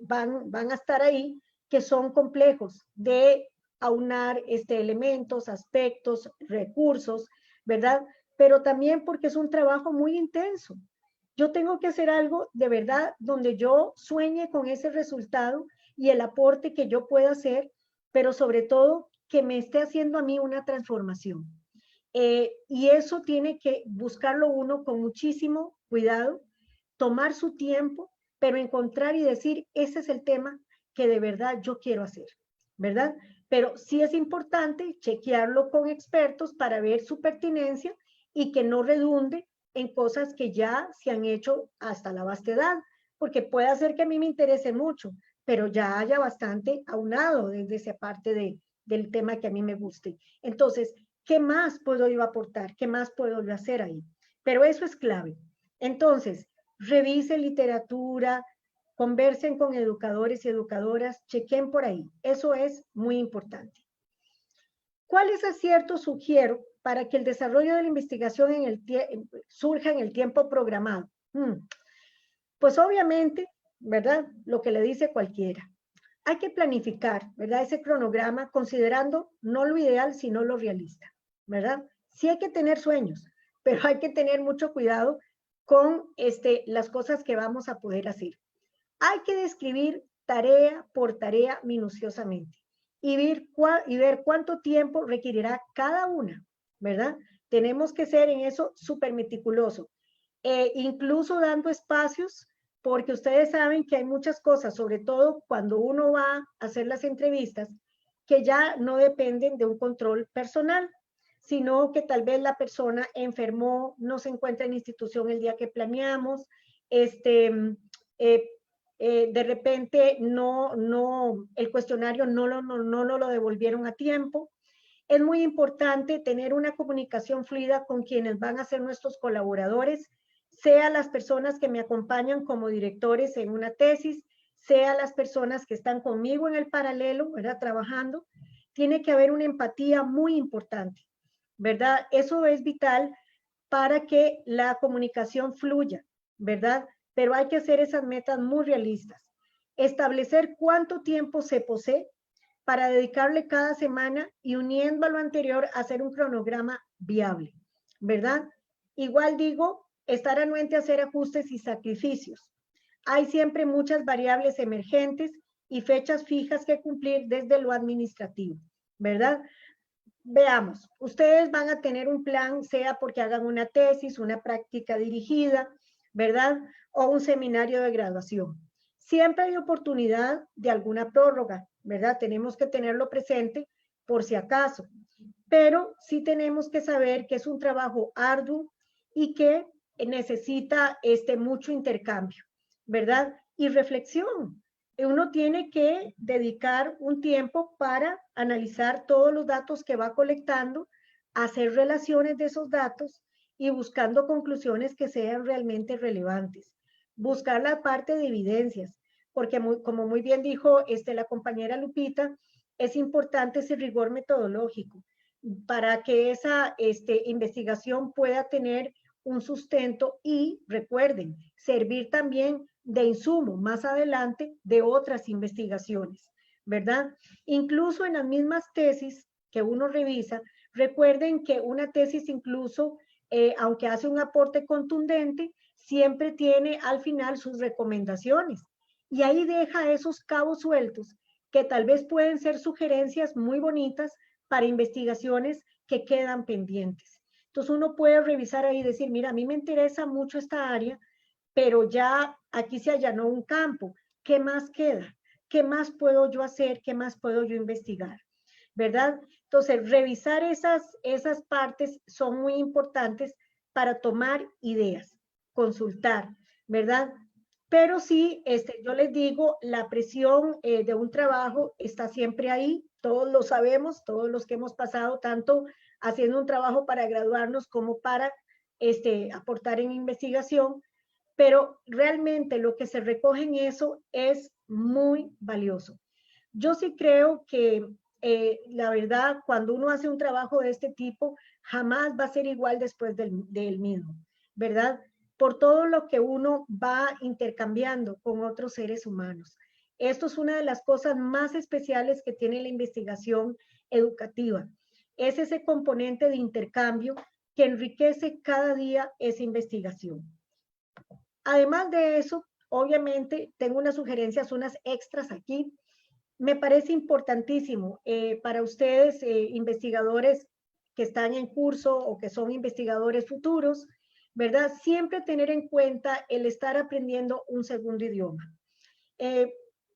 van a estar ahí, que son complejos, de aunar elementos, aspectos, recursos, ¿verdad? Pero también porque es un trabajo muy intenso. Yo tengo que hacer algo de verdad donde yo sueñe con ese resultado y el aporte que yo pueda hacer, pero sobre todo que me esté haciendo a mí una transformación. Y eso tiene que buscarlo uno con muchísimo cuidado, tomar su tiempo, pero encontrar y decir, ese es el tema que de verdad yo quiero hacer, ¿verdad? Pero sí es importante chequearlo con expertos para ver su pertinencia y que no redunde en cosas que ya se han hecho hasta la vastedad, porque puede hacer que a mí me interese mucho, pero ya haya bastante aunado desde esa parte del tema que a mí me guste. Entonces, ¿qué más puedo yo aportar? ¿Qué más puedo yo hacer ahí? Pero eso es clave. Entonces, revisen literatura, conversen con educadores y educadoras, chequen por ahí. Eso es muy importante. ¿Cuáles aciertos sugiero para que el desarrollo de la investigación surja en el tiempo programado? Pues obviamente, ¿verdad? Lo que le dice cualquiera. Hay que planificar, ¿verdad? Ese cronograma considerando no lo ideal, sino lo realista, ¿verdad? Sí hay que tener sueños, pero hay que tener mucho cuidado con las cosas que vamos a poder hacer. Hay que describir tarea por tarea minuciosamente y ver cuánto tiempo requerirá cada una, ¿verdad? Tenemos que ser en eso súper meticuloso, incluso dando espacios, porque ustedes saben que hay muchas cosas, sobre todo cuando uno va a hacer las entrevistas, que ya no dependen de un control personal, sino que tal vez la persona enfermó, no se encuentra en institución el día que planeamos, de repente el cuestionario no lo devolvieron a tiempo. Es muy importante tener una comunicación fluida con quienes van a ser nuestros colaboradores, sea las personas que me acompañan como directores en una tesis, sea las personas que están conmigo en el paralelo, ¿verdad?, trabajando. Tiene que haber una empatía muy importante, ¿verdad? Eso es vital para que la comunicación fluya, ¿verdad? Pero hay que hacer esas metas muy realistas. Establecer cuánto tiempo se posee para dedicarle cada semana y uniendo a lo anterior hacer un cronograma viable, ¿verdad? Igual digo, estar anuente a hacer ajustes y sacrificios. Hay siempre muchas variables emergentes y fechas fijas que cumplir desde lo administrativo, ¿verdad? Veamos, ustedes van a tener un plan, sea porque hagan una tesis, una práctica dirigida, ¿verdad? O un seminario de graduación. Siempre hay oportunidad de alguna prórroga, ¿verdad? Tenemos que tenerlo presente por si acaso, pero sí tenemos que saber que es un trabajo arduo y que necesita mucho intercambio, ¿verdad? Y reflexión. Uno tiene que dedicar un tiempo para analizar todos los datos que va colectando, hacer relaciones de esos datos y buscando conclusiones que sean realmente relevantes. Buscar la parte de evidencias, porque como muy bien dijo la compañera Lupita, es importante ese rigor metodológico para que esa investigación pueda tener un sustento y, recuerden, servir también de insumo más adelante de otras investigaciones, ¿verdad? Incluso en las mismas tesis que uno revisa, recuerden que una tesis incluso, aunque hace un aporte contundente, siempre tiene al final sus recomendaciones y ahí deja esos cabos sueltos que tal vez pueden ser sugerencias muy bonitas para investigaciones que quedan pendientes. Entonces uno puede revisar ahí y decir, mira, a mí me interesa mucho esta área, pero ya aquí se allanó un campo. ¿Qué más queda? ¿Qué más puedo yo hacer? ¿Qué más puedo yo investigar? ¿Verdad? Entonces, revisar esas partes son muy importantes para tomar ideas, consultar, ¿verdad? Pero sí, yo les digo, la presión de un trabajo está siempre ahí, todos lo sabemos, todos los que hemos pasado tanto haciendo un trabajo para graduarnos como para aportar en investigación, pero realmente lo que se recoge en eso es muy valioso. Yo sí creo que la verdad, cuando uno hace un trabajo de este tipo, jamás va a ser igual después del mismo, ¿verdad? Por todo lo que uno va intercambiando con otros seres humanos. Esto es una de las cosas más especiales que tiene la investigación educativa. Es ese componente de intercambio que enriquece cada día esa investigación. Además de eso, obviamente, tengo unas sugerencias, unas extras aquí. Me parece importantísimo para ustedes, investigadores que están en curso o que son investigadores futuros, ¿verdad? Siempre tener en cuenta el estar aprendiendo un segundo idioma.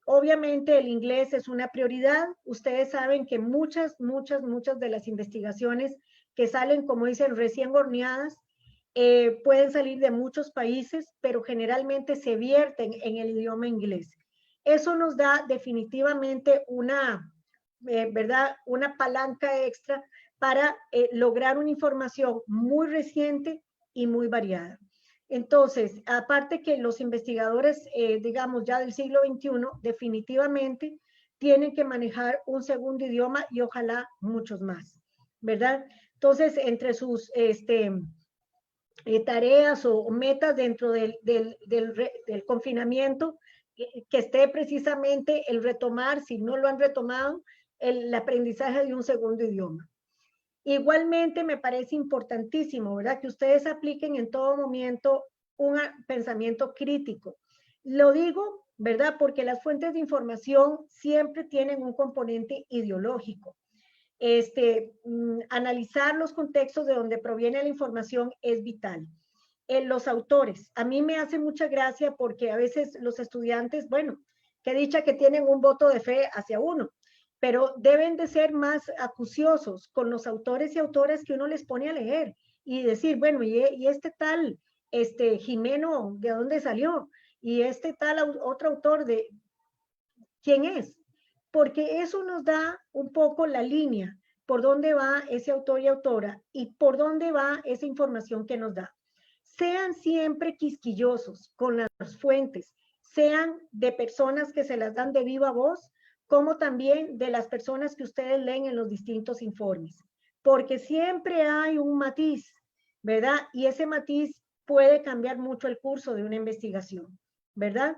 Obviamente el inglés es una prioridad. Ustedes saben que muchas de las investigaciones que salen, como dicen, recién horneadas, pueden salir de muchos países, pero generalmente se vierten en el idioma inglés. Eso nos da definitivamente ¿verdad? Una palanca extra para lograr una información muy reciente y muy variada. Entonces, aparte que los investigadores, digamos, ya del siglo XXI, definitivamente tienen que manejar un segundo idioma y ojalá muchos más, ¿verdad? Entonces, entre sus tareas o metas dentro del confinamiento, que esté precisamente el retomar, si no lo han retomado, el aprendizaje de un segundo idioma. Igualmente me parece importantísimo, ¿verdad? Que ustedes apliquen en todo momento un pensamiento crítico. Lo digo, ¿verdad? Porque las fuentes de información siempre tienen un componente ideológico. Analizar los contextos de donde proviene la información es vital. Los autores, a mí me hace mucha gracia porque a veces los estudiantes, bueno, que dicha que tienen un voto de fe hacia uno, pero deben de ser más acuciosos con los autores y autoras que uno les pone a leer y decir, bueno, y este tal, Jimeno, ¿de dónde salió? Y este tal otro autor, ¿de quién es? Porque eso nos da un poco la línea por dónde va ese autor y autora y por dónde va esa información que nos da. Sean siempre quisquillosos con las fuentes, sean de personas que se las dan de viva voz, como también de las personas que ustedes leen en los distintos informes, porque siempre hay un matiz, ¿verdad? Y ese matiz puede cambiar mucho el curso de una investigación, ¿verdad?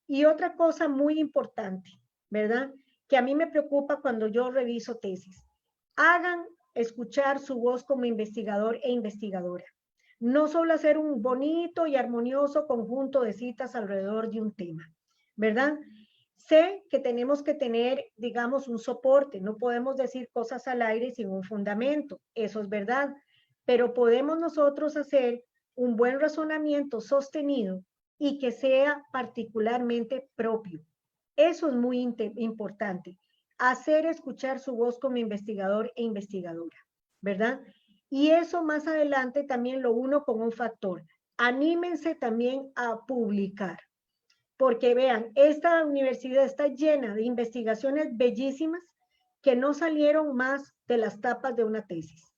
Y otra cosa muy importante, ¿verdad? Que a mí me preocupa cuando yo reviso tesis. Hagan escuchar su voz como investigador e investigadora. No solo hacer un bonito y armonioso conjunto de citas alrededor de un tema, ¿verdad? Sé que tenemos que tener, digamos, un soporte. No podemos decir cosas al aire sin un fundamento. Eso es verdad. Pero podemos nosotros hacer un buen razonamiento sostenido y que sea particularmente propio. Eso es muy importante, hacer escuchar su voz como investigador e investigadora, ¿verdad? Y eso más adelante también lo uno con un factor. Anímense también a publicar, porque vean, esta universidad está llena de investigaciones bellísimas que no salieron más de las tapas de una tesis,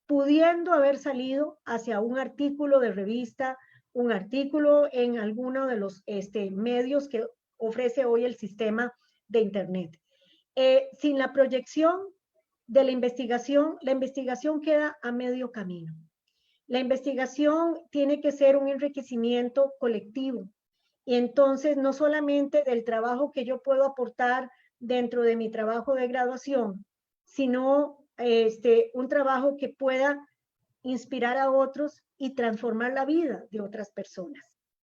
pudiendo haber salido hacia un artículo de revista, un artículo en alguno de los medios que ofrece hoy el sistema de Internet. Sin la proyección de la investigación queda a medio camino. La investigación tiene que ser un enriquecimiento colectivo y entonces no solamente del trabajo que yo puedo aportar dentro de mi trabajo de graduación, sino un trabajo que pueda inspirar a otros y transformar la vida de otras personas,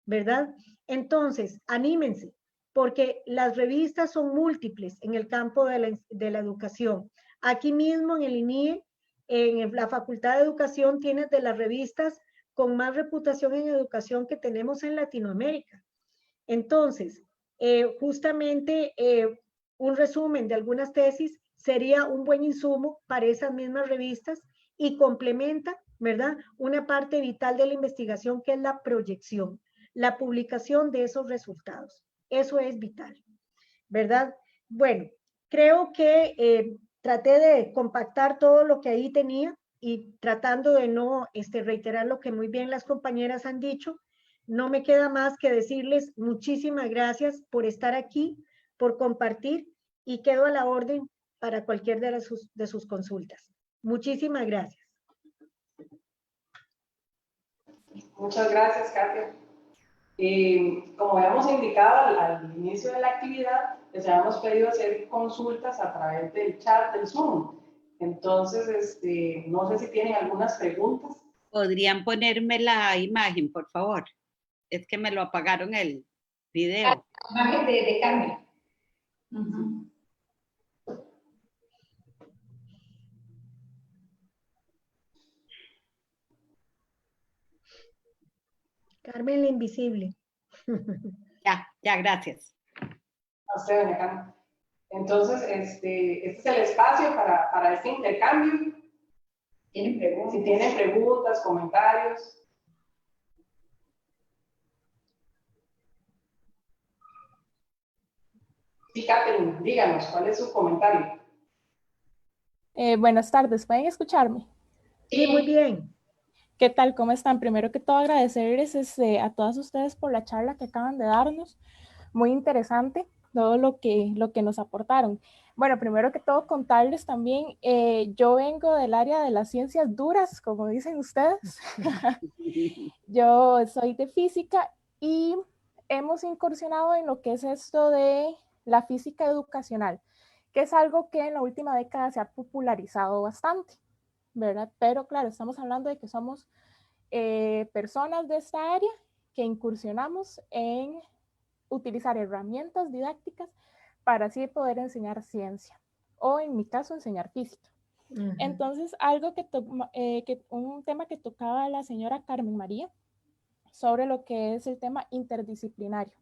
¿verdad? Entonces, anímense, porque las revistas son múltiples en el campo de la educación. Aquí mismo en el INIE, en la Facultad de Educación, tienes de las revistas con más reputación en educación que tenemos en Latinoamérica. Entonces, justamente un resumen de algunas tesis sería un buen insumo para esas mismas revistas y complementa, ¿verdad? Una parte vital de la investigación que es la proyección. la publicación de esos resultados. Eso es vital, ¿verdad? Bueno, creo que traté de compactar todo lo que ahí tenía y tratando de no reiterar lo que muy bien las compañeras han dicho. No me queda más que decirles muchísimas gracias por estar aquí, por compartir, y quedo a la orden para cualquier de sus consultas. Muchísimas gracias. Muchas gracias, Katia. Como habíamos indicado al inicio de la actividad, les habíamos pedido hacer consultas a través del chat del Zoom. Entonces, no sé si tienen algunas preguntas. ¿Podrían ponerme la imagen, por favor? Es que me lo apagaron el video. Imagen de cambio. Uh-huh. Carmen la invisible. Ya, gracias. A usted, doña Carmen. Entonces, este es el espacio para este intercambio. ¿Tienen preguntas? Si tienen preguntas, comentarios. Sí, Catherine, díganos, ¿cuál es su comentario? Buenas tardes, ¿pueden escucharme? Sí, muy bien. ¿Qué tal? ¿Cómo están? Primero que todo, agradecerles a todas ustedes por la charla que acaban de darnos. Muy interesante todo lo que nos aportaron. Bueno, primero que todo, contarles también, yo vengo del área de las ciencias duras, como dicen ustedes. Yo soy de física y hemos incursionado en lo que es esto de la física educacional, que es algo que en la última década se ha popularizado bastante, ¿verdad? Pero claro, estamos hablando de que somos personas de esta área que incursionamos en utilizar herramientas didácticas para así poder enseñar ciencia, o en mi caso, enseñar física. Uh-huh. Entonces, un tema que tocaba la señora Carmen María, sobre lo que es el tema interdisciplinario.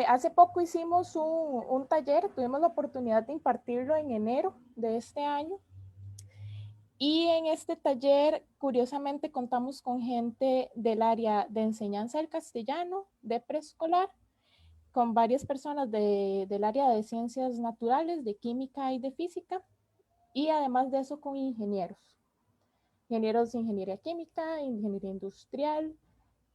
Hace poco hicimos un taller, tuvimos la oportunidad de impartirlo en enero de este año, y en este taller, curiosamente, contamos con gente del área de enseñanza del castellano, de preescolar, con varias personas del área de ciencias naturales, de química y de física, y además de eso con ingenieros de ingeniería química, ingeniería industrial,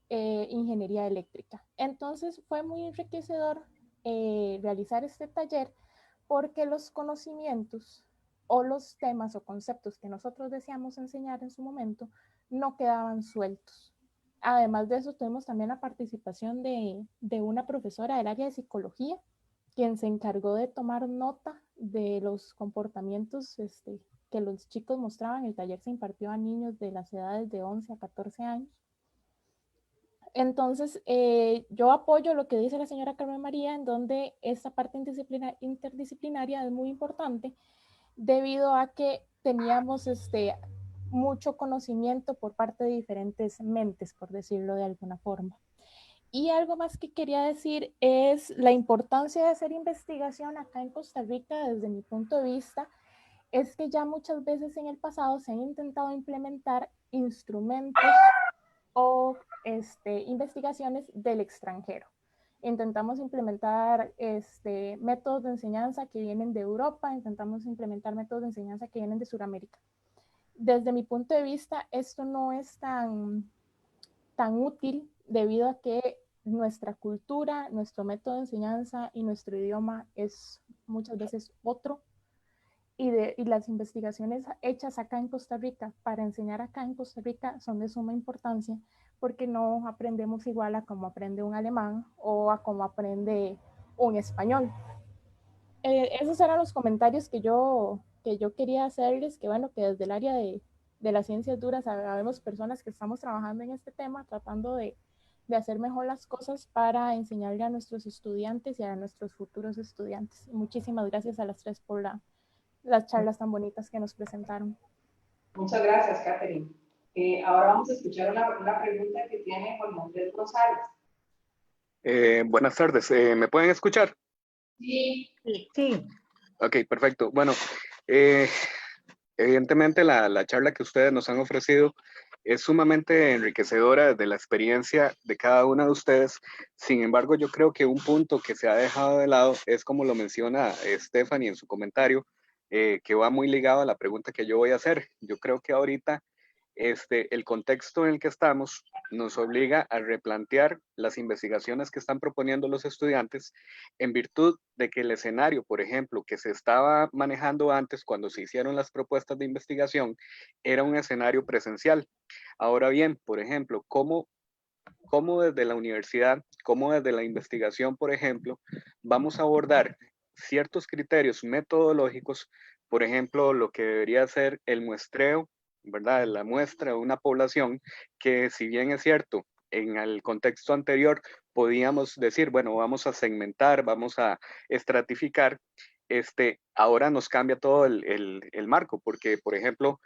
ingeniería eléctrica. Entonces fue muy enriquecedor realizar este taller, porque los conocimientos o los temas o conceptos que nosotros deseamos enseñar en su momento no quedaban sueltos. Además de eso, tuvimos también la participación de una profesora del área de psicología, quien se encargó de tomar nota de los comportamientos que los chicos mostraban. El taller se impartió a niños de las edades de 11 a 14 años. Entonces, yo apoyo lo que dice la señora Carmen María, en donde esta parte interdisciplinaria es muy importante, debido a que teníamos mucho conocimiento por parte de diferentes mentes, por decirlo de alguna forma. Y algo más que quería decir es la importancia de hacer investigación acá en Costa Rica. Desde mi punto de vista, es que ya muchas veces en el pasado se han intentado implementar instrumentos o investigaciones del extranjero. Intentamos implementar métodos de enseñanza que vienen de Europa, intentamos implementar métodos de enseñanza que vienen de Sudamérica. Desde mi punto de vista, esto no es tan útil, debido a que nuestra cultura, nuestro método de enseñanza y nuestro idioma es muchas veces otro, y las investigaciones hechas acá en Costa Rica para enseñar acá en Costa Rica son de suma importancia, porque no aprendemos igual a como aprende un alemán o a como aprende un español. Esos eran los comentarios que yo quería hacerles, que bueno, que desde el área de las ciencias duras sabemos personas que estamos trabajando en este tema, tratando de hacer mejor las cosas para enseñarle a nuestros estudiantes y a nuestros futuros estudiantes. Muchísimas gracias a las tres por las charlas tan bonitas que nos presentaron. Muchas gracias, Catherine. Ahora vamos a escuchar una pregunta que tiene Juan Andrés González. Buenas tardes, ¿me pueden escuchar? Sí. Sí. Ok, perfecto. Bueno, evidentemente la charla que ustedes nos han ofrecido Es sumamente enriquecedora desde la experiencia de cada una de ustedes. Sin embargo, yo creo que un punto que se ha dejado de lado es como lo menciona Stephanie en su comentario, que va muy ligado a la pregunta que yo voy a hacer. Yo creo que ahorita el contexto en el que estamos nos obliga a replantear las investigaciones que están proponiendo los estudiantes en virtud de que el escenario, por ejemplo, que se estaba manejando antes cuando se hicieron las propuestas de investigación, era un escenario presencial. Ahora bien, por ejemplo, ¿cómo desde la universidad, cómo desde la investigación, por ejemplo, vamos a abordar ciertos criterios metodológicos, por ejemplo, lo que debería ser el muestreo, ¿verdad? La muestra de una población que, si bien es cierto, en el contexto anterior podíamos decir, bueno, vamos a segmentar, vamos a estratificar, ahora nos cambia todo el marco, porque, por ejemplo,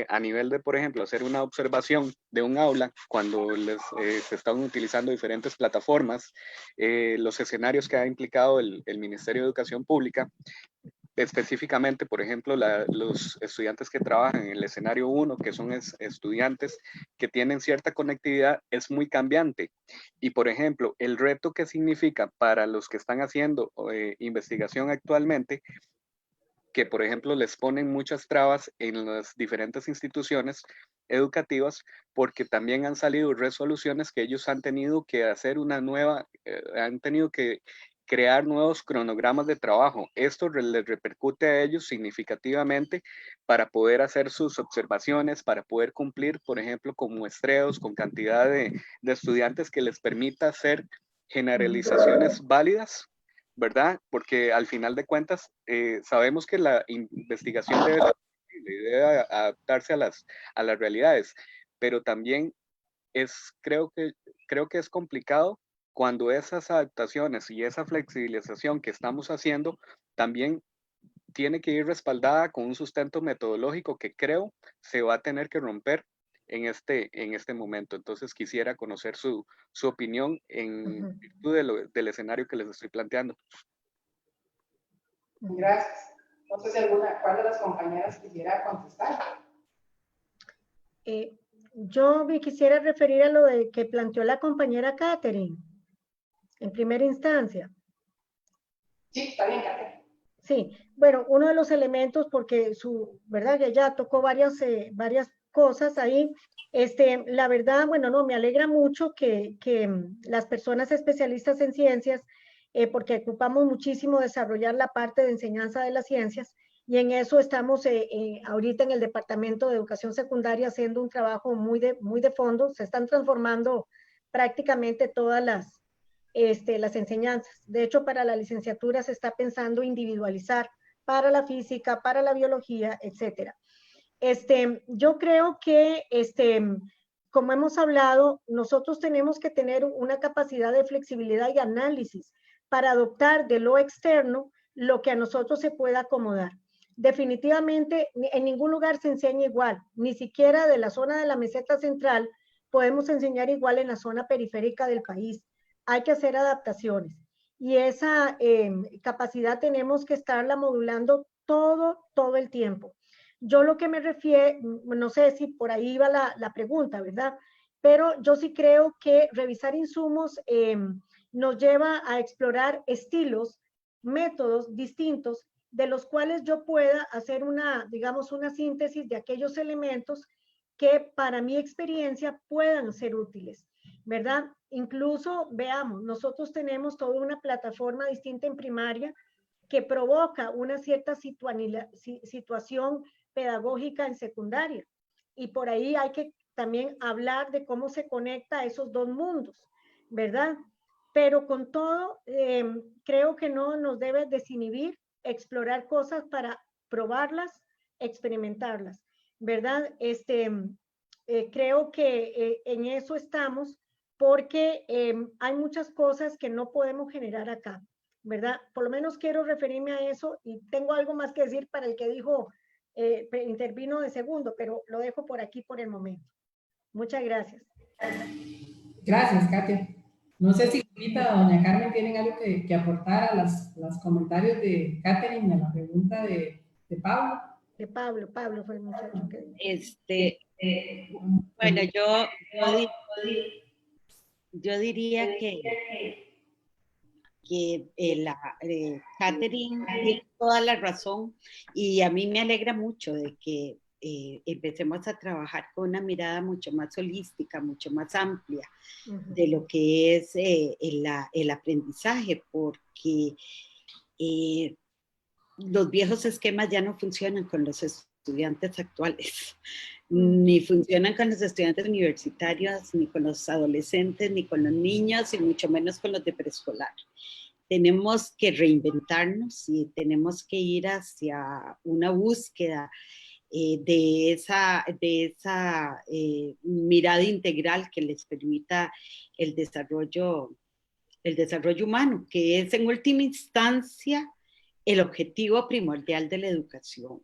a nivel de, por ejemplo, hacer una observación de un aula, cuando se están utilizando diferentes plataformas, los escenarios que ha implicado el Ministerio de Educación Pública, específicamente, por ejemplo, los estudiantes que trabajan en el escenario 1, que son estudiantes que tienen cierta conectividad, es muy cambiante. Y, por ejemplo, el reto que significa para los que están haciendo investigación actualmente, que, por ejemplo, les ponen muchas trabas en las diferentes instituciones educativas, porque también han salido resoluciones que ellos han tenido que hacer han tenido que crear nuevos cronogramas de trabajo. Esto les repercute a ellos significativamente para poder hacer sus observaciones, para poder cumplir, por ejemplo, con muestreos, con cantidad de estudiantes que les permita hacer generalizaciones válidas, ¿verdad? Porque al final de cuentas sabemos que la investigación debe adaptarse a las realidades, pero también creo que es complicado cuando esas adaptaciones y esa flexibilización que estamos haciendo también tiene que ir respaldada con un sustento metodológico que creo se va a tener que romper en este momento. Entonces quisiera conocer su opinión en virtud del escenario que les estoy planteando. Gracias. No sé si cuál de las compañeras quisiera contestar. Yo me quisiera referir a lo que planteó la compañera Catherine, en primera instancia. Sí, está bien, Catherine. Sí, bueno, uno de los elementos, porque ¿verdad? Ya tocó varias cosas ahí. La verdad, bueno, no, me alegra mucho que las personas especialistas en ciencias, porque ocupamos muchísimo desarrollar la parte de enseñanza de las ciencias, y en eso estamos ahorita en el Departamento de Educación Secundaria haciendo un trabajo muy de fondo. Se están transformando prácticamente todas las enseñanzas. De hecho, para la licenciatura se está pensando individualizar para la física, para la biología, etcétera. Yo creo que, como hemos hablado, nosotros tenemos que tener una capacidad de flexibilidad y análisis para adoptar de lo externo lo que a nosotros se pueda acomodar. Definitivamente, en ningún lugar se enseña igual, ni siquiera de la zona de la meseta central podemos enseñar igual en la zona periférica del país. Hay que hacer adaptaciones y esa capacidad tenemos que estarla modulando todo el tiempo. Yo lo que me refiero, no sé si por ahí va la pregunta, ¿verdad? Pero yo sí creo que revisar insumos nos lleva a explorar estilos, métodos distintos de los cuales yo pueda hacer digamos, una síntesis de aquellos elementos que para mi experiencia puedan ser útiles, ¿verdad? Incluso, veamos, nosotros tenemos toda una plataforma distinta en primaria que provoca una cierta situación pedagógica en secundaria. Y por ahí hay que también hablar de cómo se conecta a esos dos mundos, ¿verdad? Pero con todo, creo que no nos debe desinhibir explorar cosas para probarlas, experimentarlas, ¿verdad? Creo que en eso estamos porque hay muchas cosas que no podemos generar acá, ¿verdad? Por lo menos quiero referirme a eso y tengo algo más que decir para el que dijo, intervino de segundo, pero lo dejo por aquí por el momento. Muchas gracias. Gracias, Katia. No sé si ahorita doña Carmen tienen algo que aportar a los comentarios de Catherine, a la pregunta de Pablo. De Pablo fue el muchacho que dijo. Bueno, yo diría que Catherine tiene toda la razón y a mí me alegra mucho de que empecemos a trabajar con una mirada mucho más holística, mucho más amplia de lo que es el aprendizaje, porque los viejos esquemas ya no funcionan con los estudiantes actuales, ni funcionan con los estudiantes universitarios, ni con los adolescentes, ni con los niños, y mucho menos con los de preescolar. Tenemos que reinventarnos y tenemos que ir hacia una búsqueda de esa mirada integral que les permita el desarrollo humano, que es en última instancia el objetivo primordial de la educación.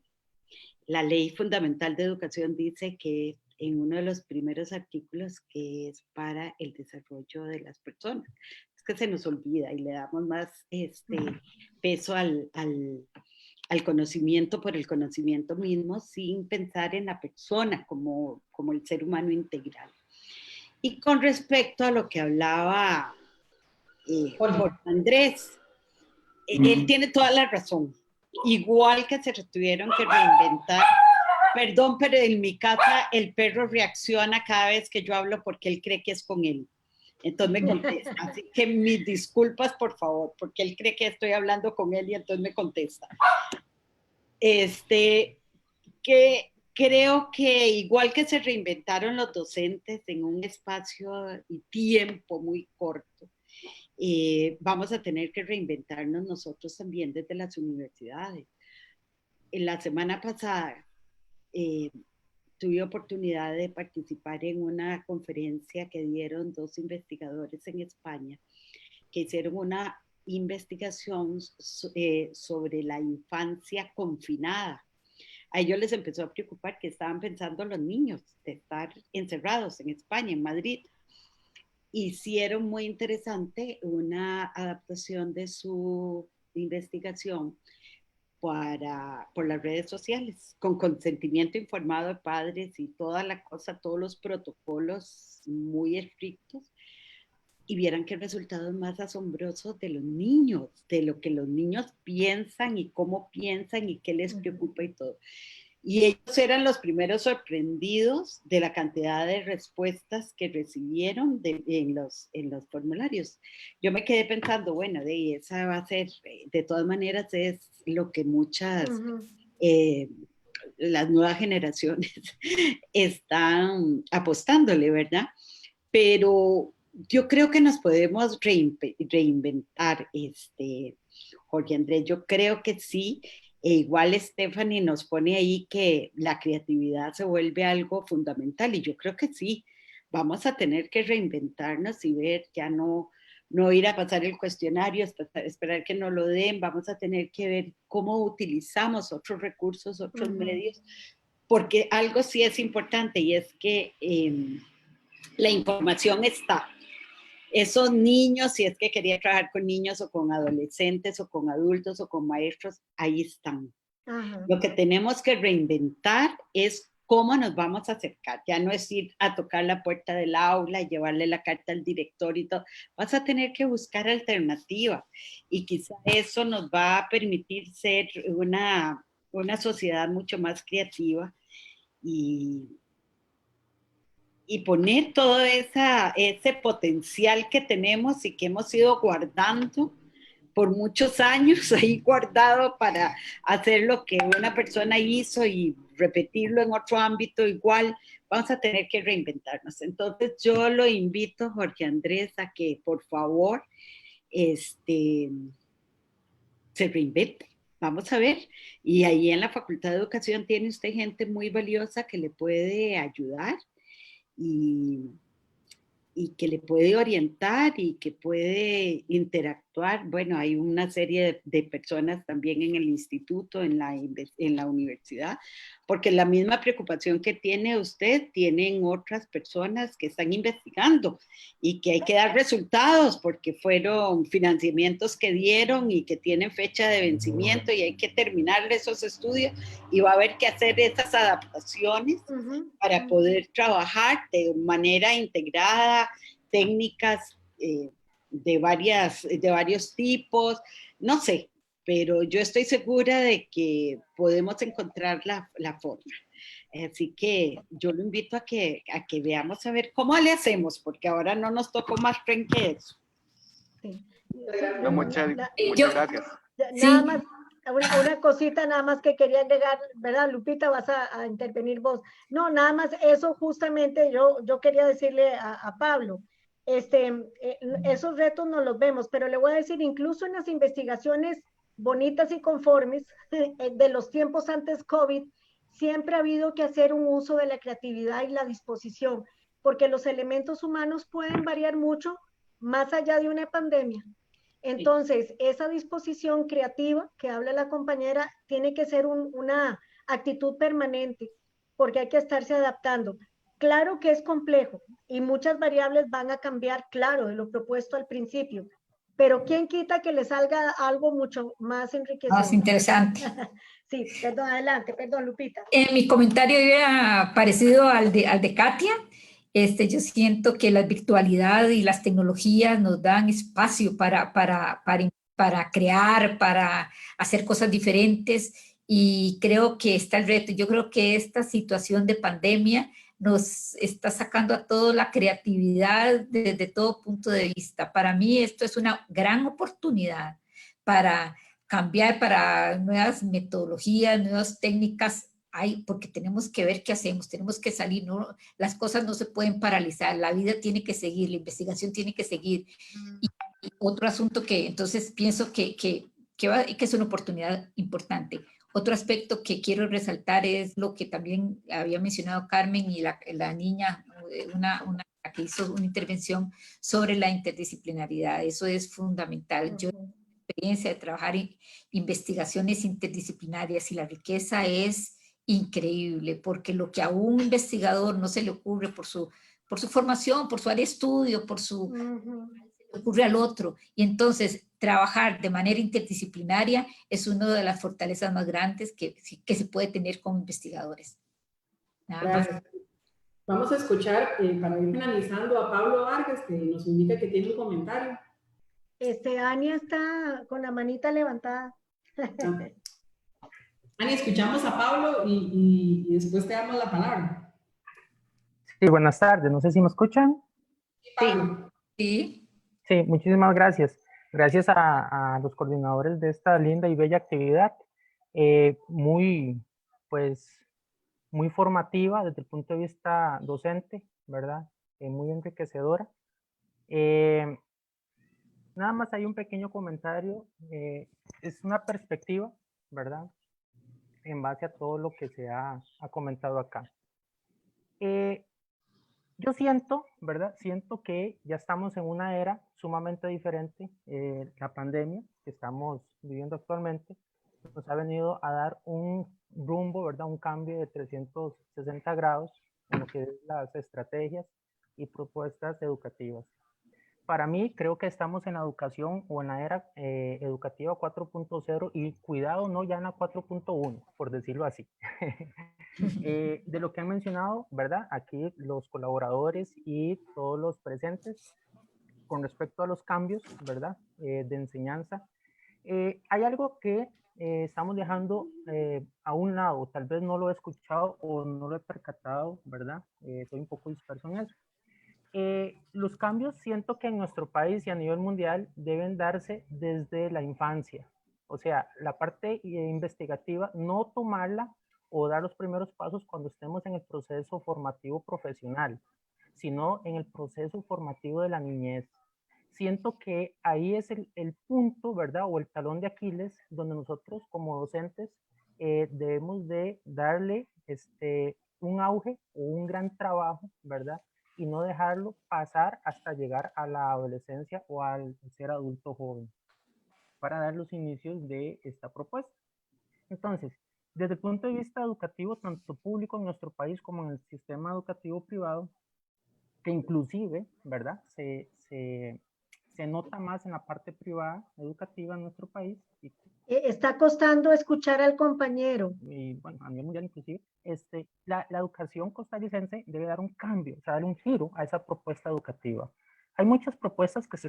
La Ley Fundamental de Educación dice que en uno de los primeros artículos que es para el desarrollo de las personas. Es que se nos olvida y le damos más peso al conocimiento por el conocimiento mismo sin pensar en la persona como el ser humano integral. Y con respecto a lo que hablaba Jorge Andrés, él tiene toda la razón. Igual que se tuvieron que reinventar. Perdón, pero en mi casa el perro reacciona cada vez que yo hablo porque él cree que es con él. Entonces me contesta. Así que mis disculpas, por favor, porque él cree que estoy hablando con él y entonces me contesta. Que creo que igual que se reinventaron los docentes en un espacio y tiempo muy corto, vamos a tener que reinventarnos nosotros también desde las universidades. En la semana pasada tuve oportunidad de participar en una conferencia que dieron 2 investigadores en España que hicieron una investigación sobre la infancia confinada. A ellos les empezó a preocupar que estaban pensando los niños de estar encerrados en España, en Madrid. Hicieron muy interesante una adaptación de su investigación por las redes sociales, con consentimiento informado de padres y toda la cosa, todos los protocolos muy estrictos, y vieran qué resultados más asombrosos de los niños, de lo que los niños piensan y cómo piensan y qué les preocupa y todo. Y ellos eran los primeros sorprendidos de la cantidad de respuestas que recibieron en los formularios. Yo me quedé pensando, bueno, esa va a ser, de todas maneras, es lo que muchas, las nuevas generaciones están apostándole, ¿verdad? Pero yo creo que nos podemos reinventar, Jorge Andrés, yo creo que sí. Igual Stephanie nos pone ahí que la creatividad se vuelve algo fundamental y yo creo que sí, vamos a tener que reinventarnos y ver, ya no ir a pasar el cuestionario, esperar que nos lo den, vamos a tener que ver cómo utilizamos otros recursos, otros medios, porque algo sí es importante y es que la información está. Esos niños, si es que quería trabajar con niños o con adolescentes o con adultos o con maestros, ahí están. Lo que tenemos que reinventar es cómo nos vamos a acercar. Ya no es ir a tocar la puerta del aula y llevarle la carta al director y todo. Vas a tener que buscar alternativas y quizá eso nos va a permitir ser una sociedad mucho más creativa y poner todo ese potencial que tenemos y que hemos ido guardando por muchos años ahí guardado para hacer lo que una persona hizo y repetirlo en otro ámbito igual, vamos a tener que reinventarnos. Entonces yo lo invito, Jorge Andrés, a que por favor se reinvente. Vamos a ver. Y ahí en la Facultad de Educación tiene usted gente muy valiosa que le puede ayudar y que le puede orientar y que puede interactuar. Bueno, hay una serie de personas también en el instituto, en la universidad, porque la misma preocupación que tiene usted, tienen otras personas que están investigando y que hay que dar resultados porque fueron financiamientos que dieron y que tienen fecha de vencimiento y hay que terminar esos estudios y va a haber que hacer esas adaptaciones para poder trabajar de manera integrada, técnicas de varios tipos, no sé, pero yo estoy segura de que podemos encontrar la forma. Así que yo lo invito a que veamos a ver cómo le hacemos, porque ahora no nos tocó más tren que eso. Sí. No, muchas gracias. Nada más, una cosita nada más que quería agregar, ¿verdad? Lupita, vas a intervenir vos. No, nada más eso justamente yo quería decirle a Pablo. Esos retos no los vemos, pero le voy a decir, incluso en las investigaciones bonitas y conformes de los tiempos antes COVID, siempre ha habido que hacer un uso de la creatividad y la disposición, porque los elementos humanos pueden variar mucho más allá de una pandemia. Entonces, esa disposición creativa que habla la compañera tiene que ser una actitud permanente, porque hay que estarse adaptando. Claro que es complejo y muchas variables van a cambiar, claro, de lo propuesto al principio, pero ¿quién quita que le salga algo mucho más enriquecedor? Más interesante. Sí, perdón, adelante, perdón, Lupita. Mi comentario era parecido al de Katia. Yo siento que la virtualidad y las tecnologías nos dan espacio para crear, para hacer cosas diferentes, y creo que está el reto. Yo creo que esta situación de pandemia nos está sacando a toda la creatividad desde todo punto de vista. Para mí esto es una gran oportunidad para cambiar, para nuevas metodologías, nuevas técnicas. Porque tenemos que ver qué hacemos, tenemos que salir, ¿no? Las cosas no se pueden paralizar, la vida tiene que seguir, la investigación tiene que seguir. Y otro asunto que entonces pienso que es una oportunidad importante. Otro aspecto que quiero resaltar es lo que también había mencionado Carmen y la niña, una que hizo una intervención sobre la interdisciplinaridad. Eso es fundamental. Yo tengo experiencia de trabajar en investigaciones interdisciplinarias y la riqueza es increíble, porque lo que a un investigador no se le ocurre por su formación, por su área de estudio, se le ocurre al otro. Y entonces trabajar de manera interdisciplinaria es una de las fortalezas más grandes que se puede tener como investigadores. Gracias. Vamos a escuchar, para ir finalizando, a Pablo Vargas, que nos indica que tiene un comentario. Ania está con la manita levantada. Ani, escuchamos a Pablo y después te damos la palabra. Sí, buenas tardes. No sé si me escuchan. Sí, Pablo. Sí. Sí, muchísimas gracias. Gracias a los coordinadores de esta linda y bella actividad. Muy formativa desde el punto de vista docente, ¿verdad? Muy enriquecedora. Nada más hay un pequeño comentario. Es una perspectiva, ¿verdad? En base a todo lo que se ha comentado acá. Yo siento, ¿verdad? Siento que ya estamos en una era sumamente diferente. La pandemia que estamos viviendo actualmente nos ha venido a dar un rumbo, ¿verdad? Un cambio de 360 grados en lo que es las estrategias y propuestas educativas. Para mí, creo que estamos en la educación o en la era educativa 4.0 y cuidado, no ya en la 4.1, por decirlo así. De lo que han mencionado, ¿verdad? Aquí los colaboradores y todos los presentes con respecto a los cambios, ¿verdad? De enseñanza. Hay algo que estamos dejando a un lado, tal vez no lo he escuchado o no lo he percatado, ¿verdad? Estoy un poco disperso en eso. Los cambios siento que en nuestro país y a nivel mundial deben darse desde la infancia. O sea, la parte investigativa, no tomarla o dar los primeros pasos cuando estemos en el proceso formativo profesional, sino en el proceso formativo de la niñez. Siento que ahí es el punto, ¿verdad? O el talón de Aquiles, donde nosotros como docentes debemos de darle un auge o un gran trabajo, ¿verdad? Y no dejarlo pasar hasta llegar a la adolescencia o al ser adulto joven, para dar los inicios de esta propuesta. Entonces, Desde el punto de vista educativo, tanto público en nuestro país como en el sistema educativo privado, que inclusive, ¿verdad? Se nota más en la parte privada educativa en nuestro país. Está costando escuchar al compañero. Y bueno, a nivel mundial inclusive, la educación costarricense debe dar un cambio, o sea, dar un giro a esa propuesta educativa. Hay muchas propuestas que se...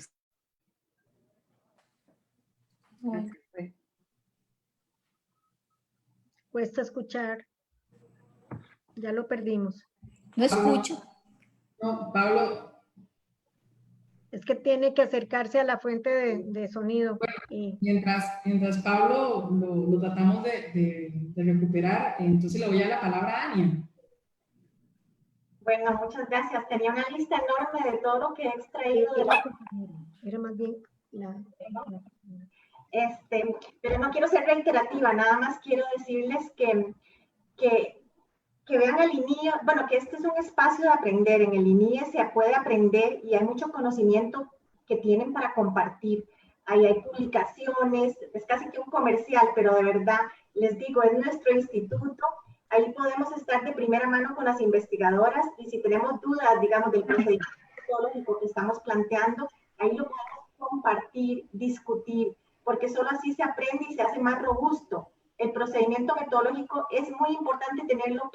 Cuesta escuchar. Ya lo perdimos. No escucho. No, Pablo. Es que tiene que acercarse a la fuente de sonido. Bueno, y... mientras Pablo lo tratamos de recuperar, entonces le voy a dar la palabra a Ania. Bueno, muchas gracias. Tenía una lista enorme de todo lo que he extraído. Era más bien pero no quiero ser reiterativa, nada más quiero decirles que vean el INIE, bueno, que este es un espacio de aprender. En el INIE se puede aprender y hay mucho conocimiento que tienen para compartir. Ahí hay publicaciones, es casi que un comercial, pero de verdad, les digo, es nuestro instituto. Ahí podemos estar de primera mano con las investigadoras y si tenemos dudas, digamos, del procedimiento metodológico que estamos planteando, ahí lo podemos compartir, discutir, porque solo así se aprende y se hace más robusto. El procedimiento metodológico es muy importante tenerlo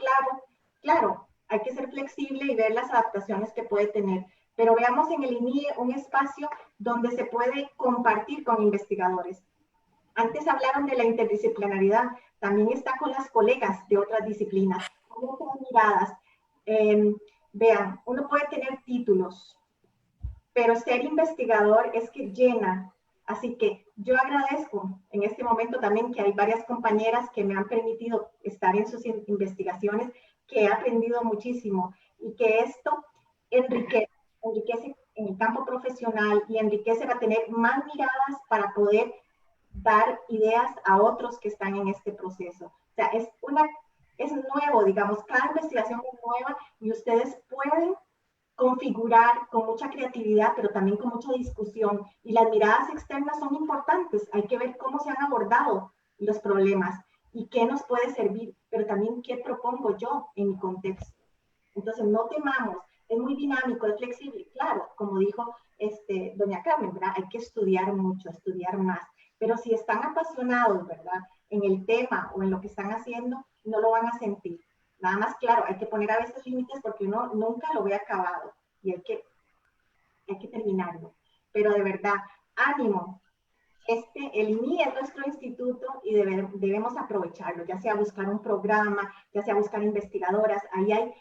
claro, hay que ser flexible y ver las adaptaciones que puede tener. Pero veamos en el INIE un espacio donde se puede compartir con investigadores. Antes hablaron de la interdisciplinaridad, también está con las colegas de otras disciplinas, con otras miradas. Vean, uno puede tener títulos, pero ser investigador es que llena. Así que yo agradezco en este momento también que hay varias compañeras que me han permitido estar en sus investigaciones, que he aprendido muchísimo y que esto enriquece en el campo profesional y enriquece para tener más miradas para poder dar ideas a otros que están en este proceso. O sea, es nuevo, digamos, cada investigación es nueva y ustedes pueden configurar con mucha creatividad, pero también con mucha discusión. Y las miradas externas son importantes. Hay que ver cómo se han abordado los problemas y qué nos puede servir, pero también qué propongo yo en mi contexto. Entonces, no temamos. Es muy dinámico, es flexible. Claro, como dijo doña Carmen, ¿verdad? Hay que estudiar mucho, estudiar más. Pero si están apasionados, ¿verdad? En el tema o en lo que están haciendo, no lo van a sentir. Nada más, claro, hay que poner a veces límites porque uno nunca lo ve acabado y hay que terminarlo. Pero de verdad, ánimo. El INIE es nuestro instituto y debemos aprovecharlo, ya sea buscar un programa, ya sea buscar investigadoras. Ahí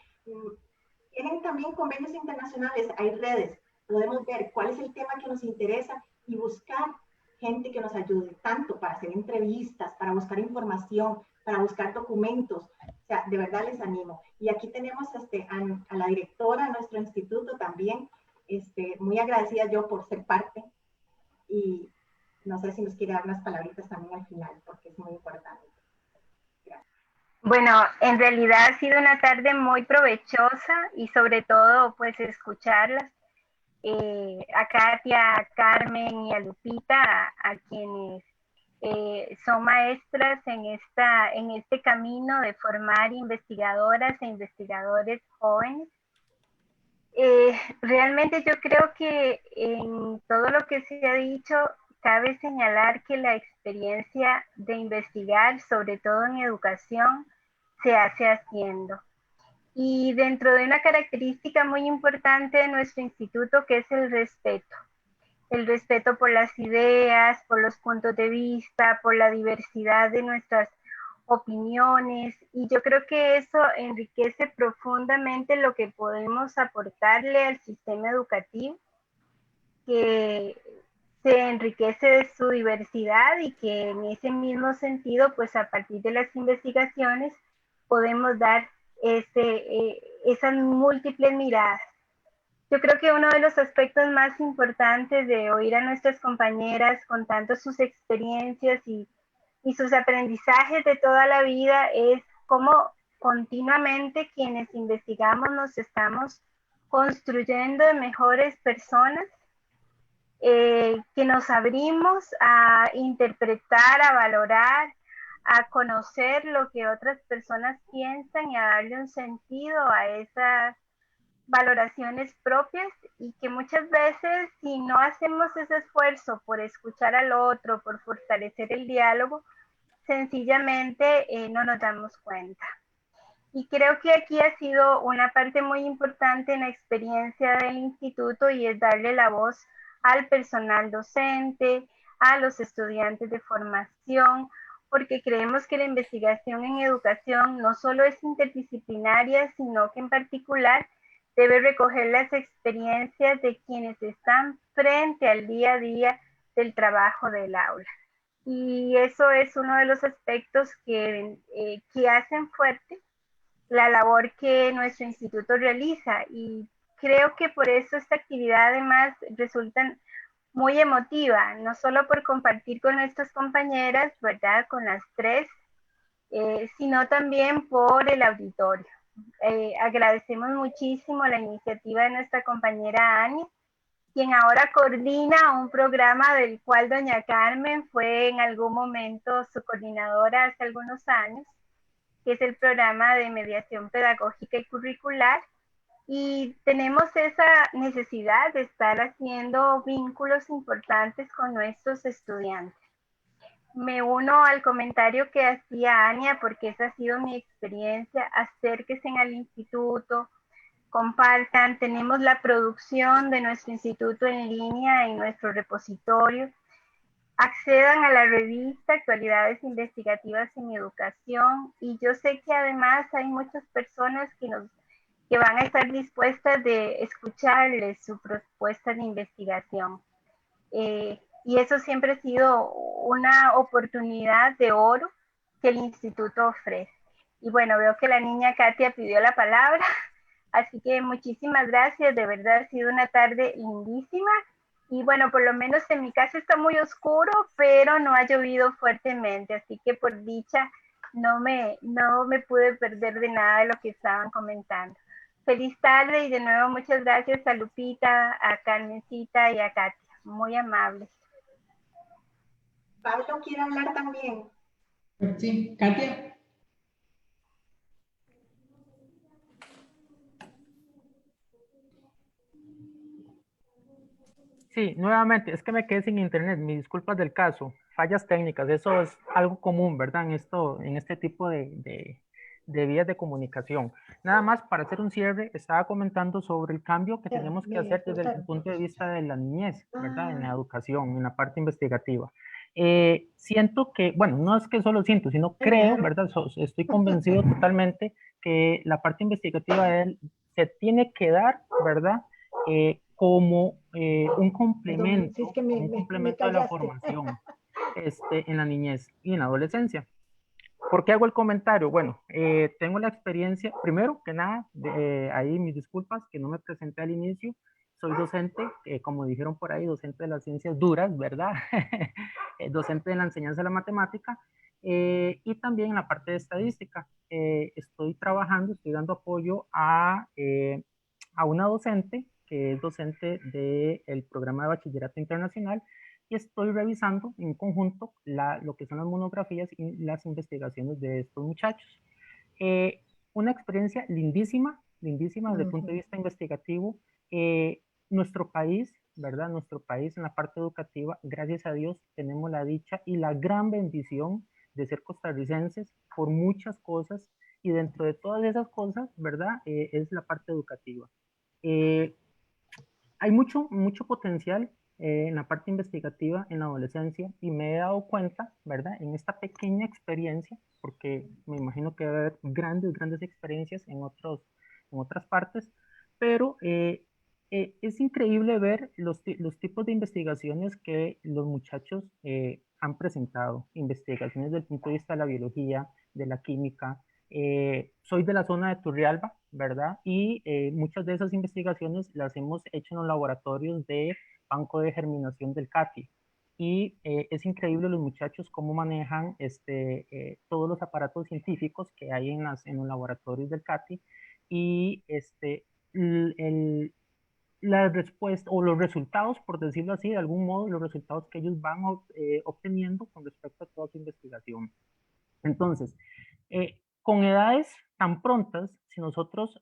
tienen también convenios internacionales, hay redes. Podemos ver cuál es el tema que nos interesa y buscar gente que nos ayude, tanto para hacer entrevistas, para buscar información, para buscar documentos. O sea, de verdad les animo. Y aquí tenemos a la directora de nuestro instituto también, muy agradecida yo por ser parte. Y no sé si nos quiere dar unas palabritas también al final, porque es muy importante. Gracias. Bueno, en realidad ha sido una tarde muy provechosa y sobre todo, pues, escucharlas. A Katia, a Carmen y a Lupita, a quienes son maestras en este camino de formar investigadoras e investigadores jóvenes. Realmente yo creo que en todo lo que se ha dicho, cabe señalar que la experiencia de investigar, sobre todo en educación, se hace haciendo. Y dentro de una característica muy importante de nuestro instituto, que es el respeto por las ideas, por los puntos de vista, por la diversidad de nuestras opiniones, y yo creo que eso enriquece profundamente lo que podemos aportarle al sistema educativo, que se enriquece de su diversidad y que en ese mismo sentido, pues a partir de las investigaciones, podemos dar esas múltiples miradas. Yo creo que uno de los aspectos más importantes de oír a nuestras compañeras contando sus experiencias y sus aprendizajes de toda la vida es cómo continuamente quienes investigamos nos estamos construyendo de mejores personas, que nos abrimos a interpretar, a valorar, a conocer lo que otras personas piensan y a darle un sentido a esas valoraciones propias, y que muchas veces si no hacemos ese esfuerzo por escuchar al otro, por fortalecer el diálogo, sencillamente no nos damos cuenta. Y creo que aquí ha sido una parte muy importante en la experiencia del instituto, y es darle la voz al personal docente, a los estudiantes de formación, porque creemos que la investigación en educación no solo es interdisciplinaria, sino que en particular debe recoger las experiencias de quienes están frente al día a día del trabajo del aula. Y eso es uno de los aspectos que hacen fuerte la labor que nuestro instituto realiza, y creo que por eso esta actividad además resulta muy emotiva, no solo por compartir con nuestras compañeras, ¿verdad? Con las tres, sino también por el auditorio. Agradecemos muchísimo la iniciativa de nuestra compañera Ania, quien ahora coordina un programa del cual doña Carmen fue en algún momento su coordinadora hace algunos años, que es el programa de mediación pedagógica y curricular, y tenemos esa necesidad de estar haciendo vínculos importantes con nuestros estudiantes. Me uno al comentario que hacía Ania, porque esa ha sido mi experiencia. Acérquense al instituto, compartan. Tenemos la producción de nuestro instituto en línea en nuestro repositorio. Accedan a la revista Actualidades Investigativas en Educación, y yo sé que además hay muchas personas que van a estar dispuestas de escucharles su propuesta de investigación. Y eso siempre ha sido una oportunidad de oro que el instituto ofrece. Y bueno, veo que la niña Katia pidió la palabra, así que muchísimas gracias, de verdad ha sido una tarde lindísima. Y bueno, por lo menos en mi casa está muy oscuro, pero no ha llovido fuertemente, así que por dicha no me pude perder de nada de lo que estaban comentando. Feliz tarde, y de nuevo muchas gracias a Lupita, a Carmencita y a Katia, muy amables. Pablo quiere hablar también. Sí, Katia. Sí, nuevamente, es que me quedé sin internet, mis disculpas del caso, fallas técnicas, eso es algo común, ¿verdad? En este tipo de vías de comunicación. Nada más para hacer un cierre, estaba comentando sobre el cambio que tenemos que hacer desde el punto de vista de la niñez, ¿verdad? En la educación, en la parte investigativa. Siento que, bueno, no es que solo siento, sino creo, ¿verdad? Estoy convencido totalmente que la parte investigativa se tiene que dar, ¿verdad? Como un complemento, un complemento de la formación en la niñez y en la adolescencia. ¿Por qué hago el comentario? Bueno, tengo la experiencia, primero que nada, ahí mis disculpas que no me presenté al inicio, soy docente, como dijeron por ahí, docente de las ciencias duras, ¿verdad? Docente de la enseñanza de la matemática, y también en la parte de estadística. Estoy trabajando, estoy dando apoyo a una docente que es docente del programa de bachillerato internacional, y estoy revisando en conjunto lo que son las monografías y las investigaciones de estos muchachos. Una experiencia lindísima, lindísima desde el punto de vista investigativo. Nuestro país, ¿verdad? Nuestro país en la parte educativa, gracias a Dios, tenemos la dicha y la gran bendición de ser costarricenses por muchas cosas, y dentro de todas esas cosas, ¿verdad? Es la parte educativa. Hay mucho potencial en la parte investigativa en la adolescencia, y me he dado cuenta, ¿verdad? En esta pequeña experiencia, porque me imagino que va a haber grandes experiencias en otras partes, pero es increíble ver los tipos de investigaciones que los muchachos han presentado, investigaciones desde el punto de vista de la biología, de la química. Soy de la zona de Turrialba, ¿verdad? Y muchas de esas investigaciones las hemos hecho en los laboratorios de banco de germinación del CATI. Y es increíble los muchachos cómo manejan todos los aparatos científicos que hay en los laboratorios del CATI, y la respuesta o los resultados, por decirlo así, de algún modo, los resultados que ellos van obteniendo con respecto a toda su investigación. Entonces, con edades tan prontas, si nosotros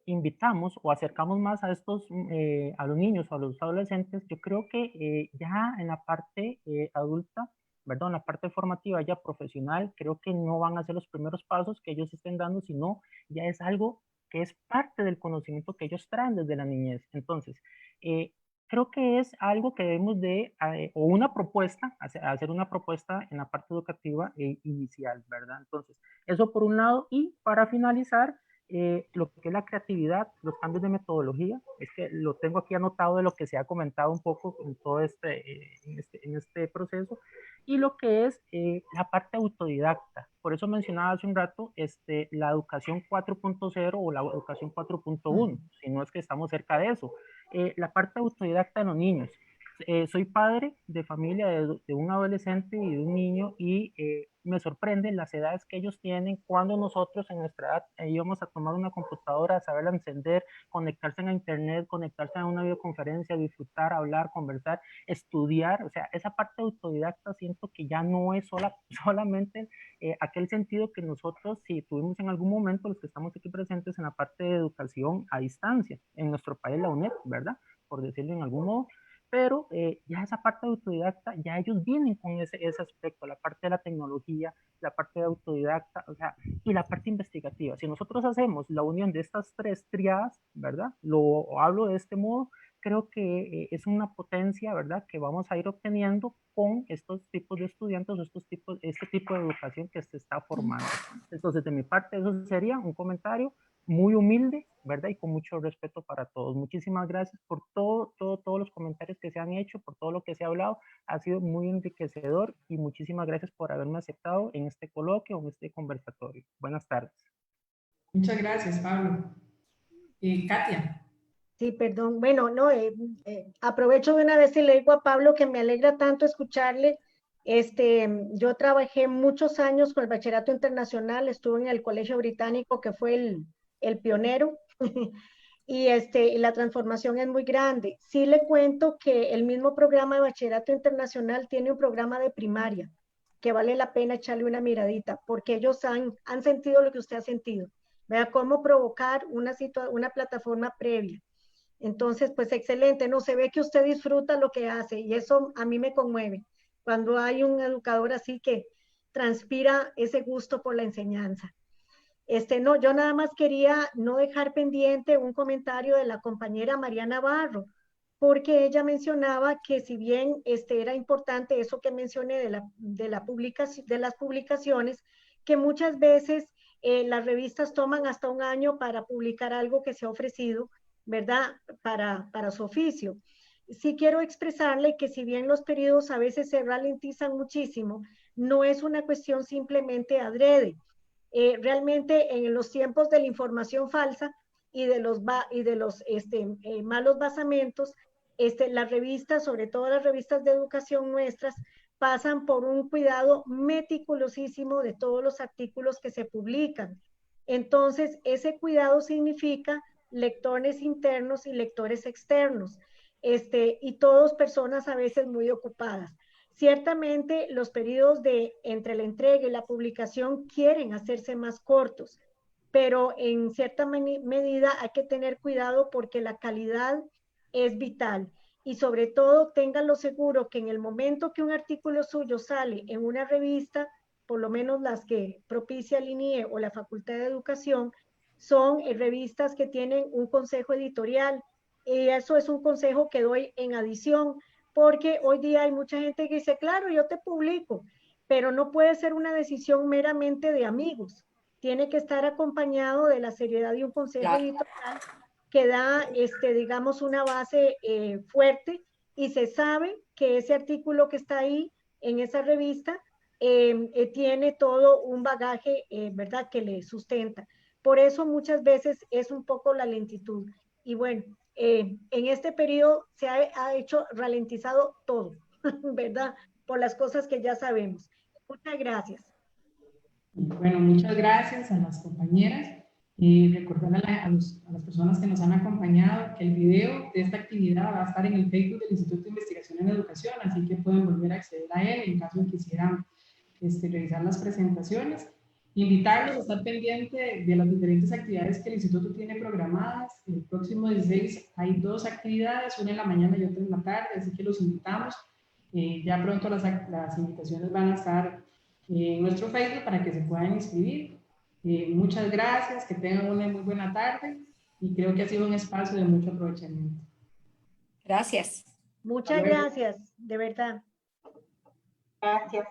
invitamos o acercamos más a a los niños o a los adolescentes, yo creo que ya en la parte adulta, ¿verdad? En la parte formativa ya profesional, creo que no van a ser los primeros pasos que ellos estén dando, sino ya es algo que es parte del conocimiento que ellos traen desde la niñez. Entonces, creo que es algo que debemos de, o una propuesta, hacer una propuesta en la parte educativa inicial, ¿verdad? Entonces, eso por un lado, y para finalizar, lo que es la creatividad, los cambios de metodología, es que lo tengo aquí anotado de lo que se ha comentado un poco en todo en este proceso, y lo que es la parte autodidacta. Por eso mencionaba hace un rato la educación 4.0 o la educación 4.1, si no es que estamos cerca de eso. La parte autodidacta de los niños. Soy padre de familia de un adolescente y de un niño y me sorprenden las edades que ellos tienen cuando nosotros en nuestra edad íbamos a tomar una computadora, saberla encender, conectarse a internet, conectarse a una videoconferencia, disfrutar, hablar, conversar, estudiar. O sea, esa parte autodidacta siento que ya no es solamente aquel sentido que nosotros si tuvimos en algún momento los que estamos aquí presentes en la parte de educación a distancia, en nuestro país la UNED, ¿verdad? Por decirlo en algún modo. Pero ya esa parte de autodidacta, ya ellos vienen con ese aspecto, la parte de la tecnología, la parte de autodidacta, o sea, y la parte investigativa. Si nosotros hacemos la unión de estas tres triadas, ¿verdad? Lo hablo de este modo, creo que es una potencia, ¿verdad? Que vamos a ir obteniendo con estos tipos de estudiantes, este tipo de educación que se está formando. Entonces, de mi parte, eso sería un comentario muy humilde, ¿verdad? Y con mucho respeto para todos. Muchísimas gracias por todos los comentarios que se han hecho, por todo lo que se ha hablado. Ha sido muy enriquecedor y muchísimas gracias por haberme aceptado en este coloquio, en este conversatorio. Buenas tardes. Muchas gracias, Pablo. Katia. Sí, perdón. Bueno, no, aprovecho de una vez y le digo a Pablo que me alegra tanto escucharle. Yo trabajé muchos años con el Bachillerato Internacional, estuve en el Colegio Británico, que fue el pionero, y la transformación es muy grande. Sí le cuento que el mismo programa de Bachillerato Internacional tiene un programa de primaria, que vale la pena echarle una miradita, porque ellos han sentido lo que usted ha sentido. Vea cómo provocar una plataforma previa. Entonces, pues excelente, no, se ve que usted disfruta lo que hace y eso a mí me conmueve. Cuando hay un educador así que transpira ese gusto por la enseñanza. No, yo nada más quería no dejar pendiente un comentario de la compañera María Navarro, porque ella mencionaba que si bien era importante eso que mencioné de las publicaciones, que muchas veces las revistas toman hasta un año para publicar algo que se ha ofrecido, ¿verdad? Para su oficio. Sí quiero expresarle que si bien los periodos a veces se ralentizan muchísimo, no es una cuestión simplemente adrede. Realmente en los tiempos de la información falsa y de los malos basamentos, las revistas, sobre todo las revistas de educación nuestras, pasan por un cuidado meticulosísimo de todos los artículos que se publican. Entonces, ese cuidado significa lectores internos y lectores externos, y todos personas a veces muy ocupadas. Ciertamente los periodos entre la entrega y la publicación quieren hacerse más cortos, pero en cierta medida hay que tener cuidado porque la calidad es vital y sobre todo ténganlo seguro que en el momento que un artículo suyo sale en una revista, por lo menos las que propicia el INIE o la Facultad de Educación, son revistas que tienen un consejo editorial y eso es un consejo que doy en adición, porque hoy día hay mucha gente que dice, claro, yo te publico, pero no puede ser una decisión meramente de amigos, tiene que estar acompañado de la seriedad de un consejo editorial que da, digamos, una base fuerte y se sabe que ese artículo que está ahí en esa revista tiene todo un bagaje, ¿verdad?, que le sustenta. Por eso muchas veces es un poco la lentitud. Y bueno, en este periodo se ha hecho ralentizado todo, ¿verdad? Por las cosas que ya sabemos. Muchas gracias. Bueno, muchas gracias a las compañeras. Recordar a las personas que nos han acompañado que el video de esta actividad va a estar en el Facebook del Instituto de Investigación en Educación, así que pueden volver a acceder a él en caso de que quisieran revisar las presentaciones. Invitarlos a estar pendiente de las diferentes actividades que el instituto tiene programadas. El próximo 16 hay 2 actividades, una en la mañana y otra en la tarde, así que los invitamos. Ya pronto las invitaciones van a estar en nuestro Facebook para que se puedan inscribir. Muchas gracias, que tengan una muy buena tarde y creo que ha sido un espacio de mucho aprovechamiento. Gracias. Muchas gracias, de verdad. Gracias.